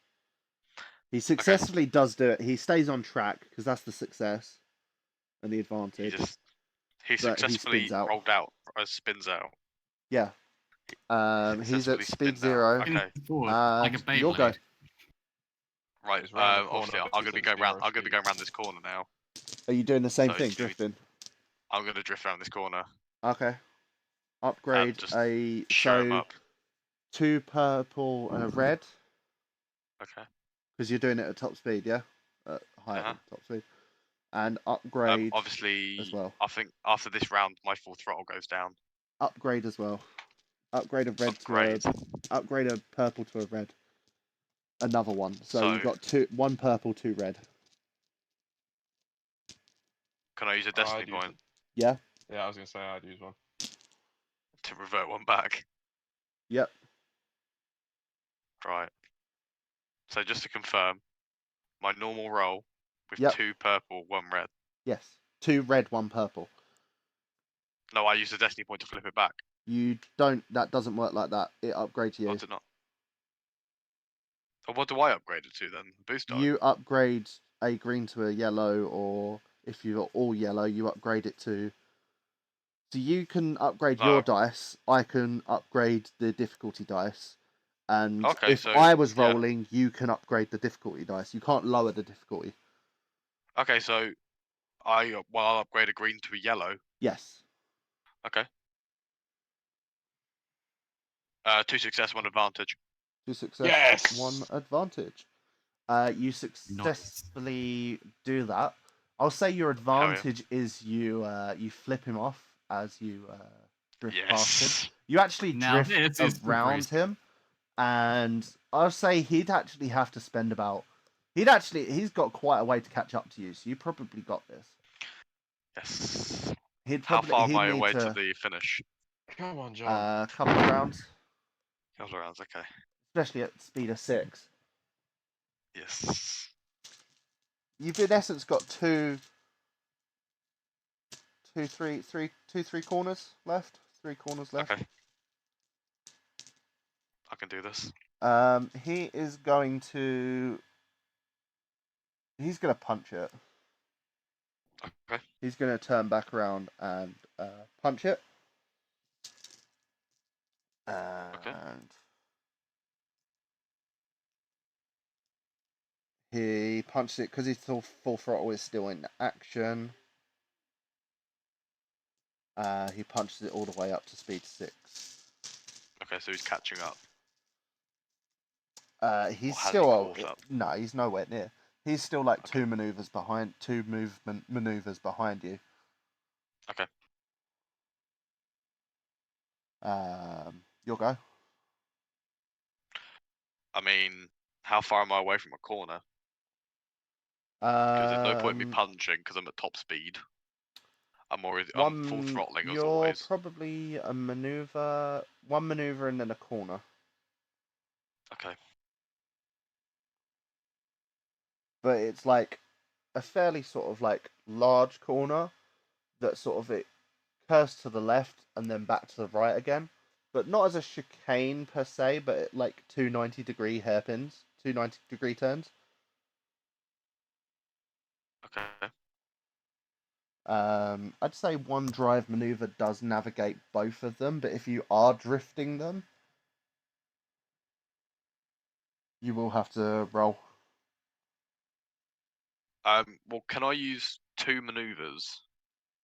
He successfully does do it. He stays on track because that's the success and the He advantage. just But he successfully spins out. rolled out, spins out. Yeah. He's at Successfully speed spins out. 0. Okay. Forward, like a And you'll go. Beyblade. Right. He's round the corner, Obviously, but I'm he's gonna be at going round. 0 I'm gonna be speed. going round this corner now. Are you doing the same So thing, it's gonna be- drifting? I'm gonna drift around this corner. Okay. Upgrade just a Show him up. 2 purple and a red Okay. because you're doing it at top speed, yeah, at higher Uh-huh. top speed, and upgrade Obviously, as well. I think after this round, my full throttle goes down. Upgrade as well. Upgrade a red Upgrade. to a upgrade a purple to a red. Another one. So So- you've got 1 purple, 2 red. Can I use a I'd destiny use point Yeah. Yeah, I was gonna say I'd use one. to revert one back? Yep. Right. So just to confirm, my normal roll with Yep. 2 purple, 1 red. Yes. 2 red, 1 purple. No, I use the destiny point to flip it back. You don't. That doesn't work like that. It upgrades you. Or to not. Or what do I upgrade it to then? Boost die. You upgrade a green to a yellow, or if you're all yellow, you upgrade it to. So you can upgrade your Oh. dice. I can upgrade the difficulty dice, and Okay, if so- I was yeah. rolling, you can upgrade the difficulty dice. You can't lower the difficulty. Okay, so I'll upgrade a green to a yellow. Yes. Okay. 2 success, 1 advantage. 2 success, Yes! 1 advantage. You successfully do that. I'll say your Hell yeah. advantage is you flip him off as you drift past him. Yes. You actually Now drift this is around progressive. him, and I'll say he'd actually have to spend about. He's got quite a way to catch up to you, so you probably got this. Yes. He'd How probably far am he'd I need away to to the finish? Come on, John. a couple of rounds, Couple of rounds, okay. especially at speed of 6. Yes. You've in essence got two, three corners left. 3 corners left. Okay. I can do this. He is going to. He's going to punch it. Okay. He's going to turn back around and punch it. And he punches it because his full throttle is still in action. He punches it all the way up to speed 6. Okay, so he's catching up. He's Or has he still caught up? no, he's nowhere near. He's still like 2 maneuvers behind, 2 maneuvers behind you. Okay. You'll go. I mean, how far am I away from a corner? Because there's no point in me punching because I'm at top speed. I'm full throttling as You're always. probably a maneuver, 1 maneuver and then a corner. Okay. But it's like a fairly sort of like large corner that sort of it curves to the left and then back to the right again. But not as a chicane per se, but like 2 90-degree hairpins, 2 90-degree turns. Okay. I'd say 1 drive maneuver does navigate both of them, but if you are drifting them, you will have to roll. Well, can I use 2 maneuvers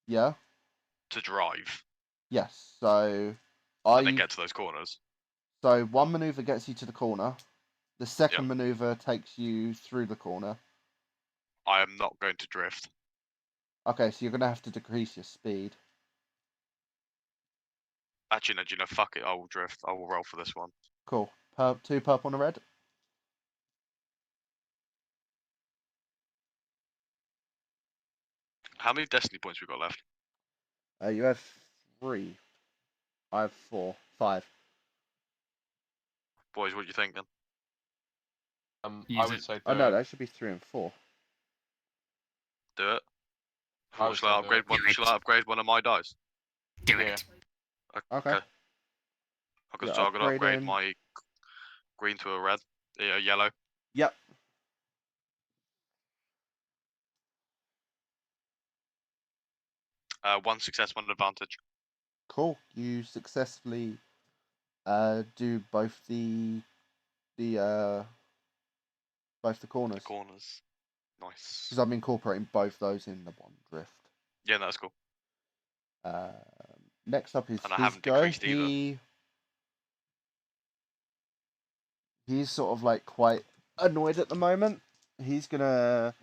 Yeah? to drive Yes. So, and then get to those corners? so 1 maneuver gets you to the corner. The second maneuver takes you through the corner. I am not going to drift. Okay, so you're going to have to decrease your speed. Actually, no, fuck it. I will drift. I will roll for this one. Cool. 2 purple and a red. How many destiny points we got left? You have 3. I have 4, 5. Boys, what do you think then? I Use would it. say do Oh no, it. that should be 3 and 4. Do it. I would Shall I say do upgrade it. one? Do it. Shall I upgrade one of my dice? Do Yeah. it. Okay. Okay. You're So I'm gonna upgrade upgrading. my green to a red, yellow. Yep. One success, one advantage. Cool. You successfully do both the both the corners. Corners. Nice. Because I'm incorporating both those in the one drift. Yeah, that's cool. Next up is And I his haven't go. decreased either. He's sort of like quite annoyed at the moment. He's gonna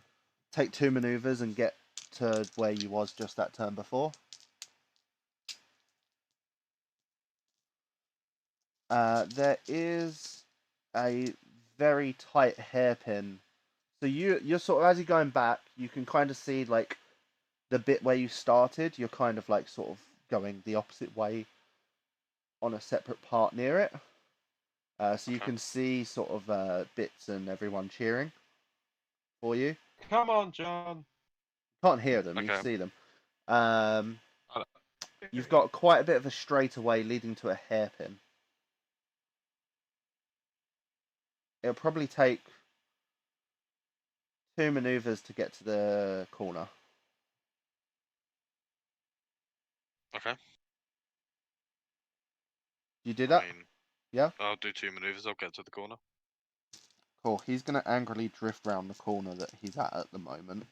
take 2 maneuvers and get to where you was just that turn before. There is a very tight hairpin. So you're sort of, as you're going back, you can kind of see like the bit where you started. You're kind of like sort of going the opposite way on a separate part near it. So you Okay. can see sort of Bits and everyone cheering for you. Come on, John. Can't hear them, you Okay. see them. Oh, You've got quite a bit of a straightaway leading to a hairpin. It'll probably take 2 maneuvers to get to the corner. Okay. You do that? I mean, Yeah? I'll do 2 maneuvers. I'll get to the corner. Cool. He's going to angrily drift round the corner that he's at the moment.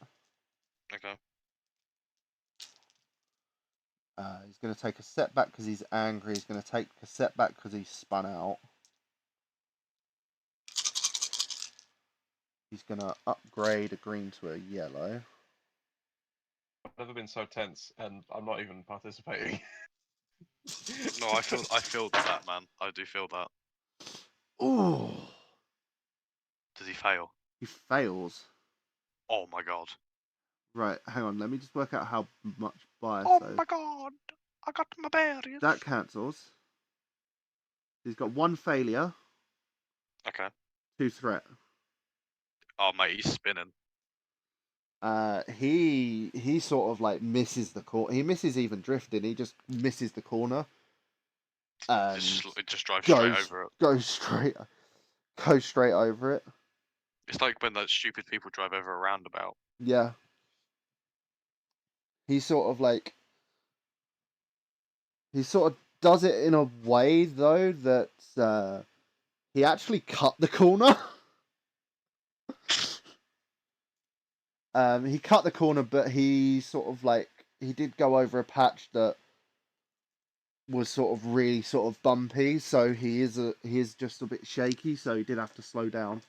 Okay. He's going to take a setback because he's angry. He's going to take a setback because he's spun out. He's going to upgrade a green to a yellow. I've never been so tense, and I'm not even participating. No, I feel that, man. I do feel that. Ooh! Does he fail? He fails. Oh my god. Right, hang on. Let me just work out how much bias. Oh So my god. I got my berries. that cancels. He's got 1 failure, Okay. 2 threat. Oh mate, he's spinning. He sort of like misses the corner. He misses even drifting. He just misses the corner. And Just drive straight over it. Goes straight over it. It's like when those stupid people drive over a roundabout. Yeah. He sort of does it in a way though that he actually cut the corner. He cut the corner, but he sort of like he did go over a patch that was sort of really sort of bumpy, so he is just a bit shaky, so he did have to slow down.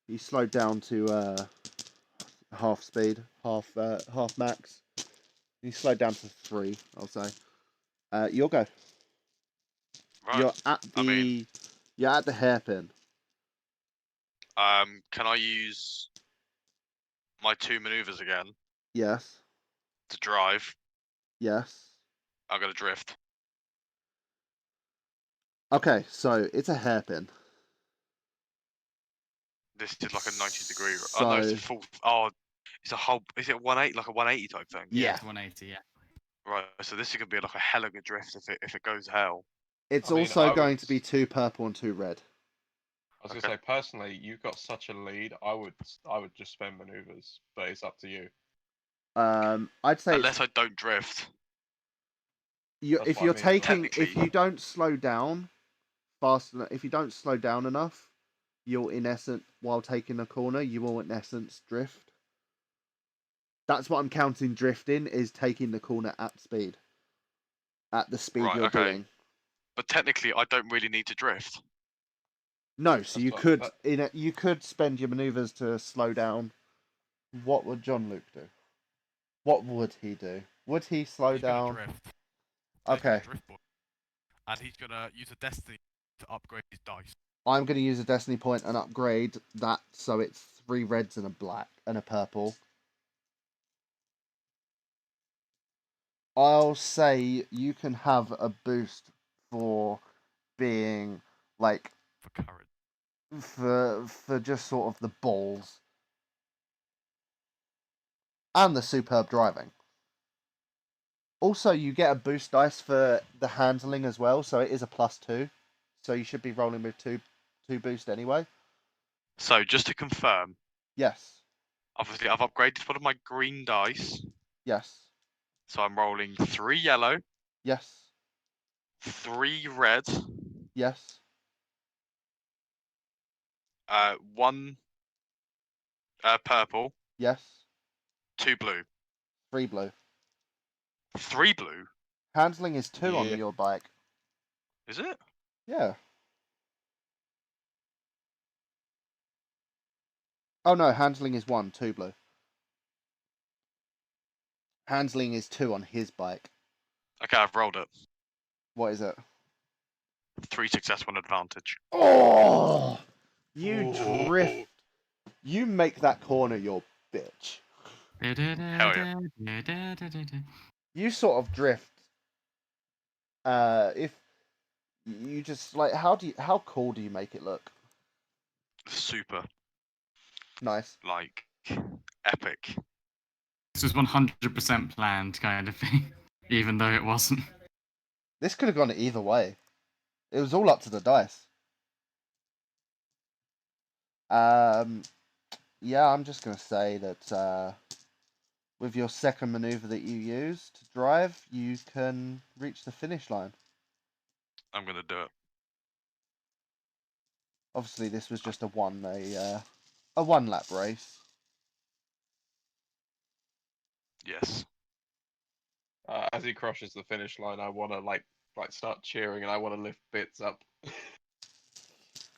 He slowed down to half speed, half max. He slowed down to 3, I'll say. You'll go. Right. You're at the hairpin. Can I use my 2 maneuvers again Yes. to drive? Yes. I'm gonna drift. Okay, so it's a hairpin. This is like a 90-degree. Oh no, it's a full. Oh, it's a whole. Is it 180, like a 180 type thing? Yeah. It's 180. Yeah. Right. So this is gonna be like a hell of a drift if it goes hell. It's I mean, also I going would- to be 2 purple and 2 red. I was Okay. gonna say, personally, you've got such a lead. I would just spend maneuvers, but it's up to you. I'd say Unless I don't drift. That's if what I you're mean, taking, if technically. you don't slow down fast enough, if you don't slow down enough, you'll in essence, while taking a corner, you will in essence drift. That's what I'm counting drifting, is taking the corner at speed. At the speed Right, you're okay. doing. But technically, I don't really need to drift. No, so That's you what- you could spend your maneuvers to slow down. What would John Luke do? What would he do? Would he slow He's gonna down? drift. So he's gonna Okay, drift boy. And he's gonna use a destiny to upgrade his dice. I'm going to use a destiny point and upgrade that so it's 3 reds and a black and a purple. I'll say you can have a boost for being like For current. for just sort of the balls and the superb driving. Also, you get a boost dice for the handling as well, so it is a +2. So you should be rolling with two boost anyway. So just to confirm, Yes, obviously I've upgraded one of my green dice, yes, so I'm rolling 3 yellow, yes, 3 red, yes. 1 purple, Yes. 2 blue, 3 blue. 3 blue. Handling is 2 on Yeah. your bike. Is it? Yeah. Oh no, handling is 1, 2 blue. Handling is 2 on his bike. Okay, I've rolled it. What is it? 3 success, 1 advantage. Oh! You Oh. drift. You make that corner your bitch. yeah. You sort of drift. If you just like, how cool do you make it look? Super, Nice. like, epic. This was 100% planned, kind of thing, even though it wasn't. This could have gone either way. It was all up to the dice. Yeah, I'm just gonna say that with your second maneuver that you use to drive, you can reach the finish line. I'm gonna do it. Obviously, this was just a one lap race. Yes. As he crosses the finish line, I want to like start cheering, and I want to lift Bits up.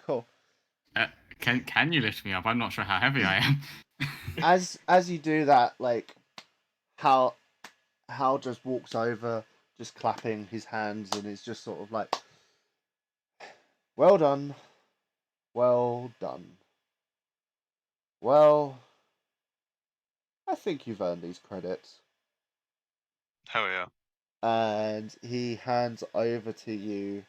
Cool. Can you lift me up? I'm not sure how heavy I am. As you do that, like Hal just walks over, just clapping his hands, and is just sort of like, "Well done, well done. Well, I think you've earned these credits." Hell yeah. And he hands over to you.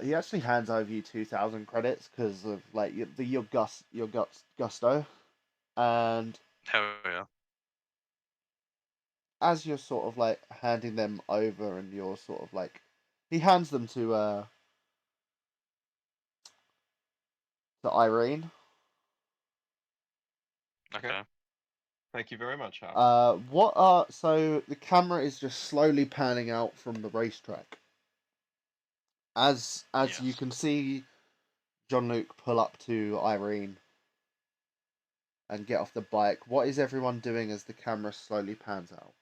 He actually hands over you 2,000 credits because of like your gusto. And Hell yeah. as you're sort of like handing them over, and you're sort of like, he hands them to Irene. Okay. Thank you very much, Hal. So the camera is just slowly panning out from the racetrack. As you Yes. can see Jean-Luc pull up to Irene and get off the bike. What is everyone doing as the camera slowly pans out?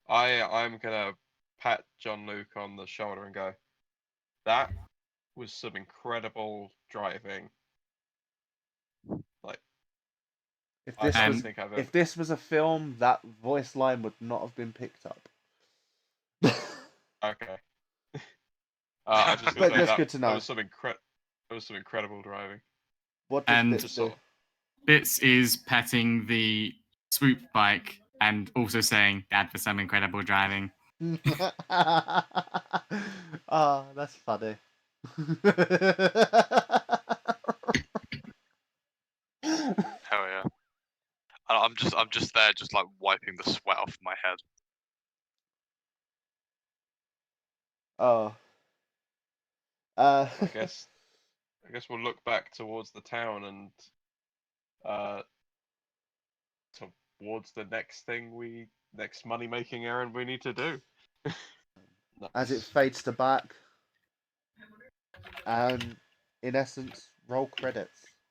I'm gonna pat Jean-Luc on the shoulder and go, "That was some incredible driving. Like, If I this don't was think I've ever." if this was a film, that voice line would not have been picked up. Okay. I just But say that's that, good to know. That was some incredible driving. What does And Bits Just do? sort of, Bits is petting the swoop bike and also saying, "That was some incredible driving." Ah, that's funny. Hell yeah. I'm just there, just like wiping the sweat off my head. Oh. I guess we'll look back towards the town and uh towards the next money making errand we need to do. As it Nice. fades to back, and in essence, roll credits.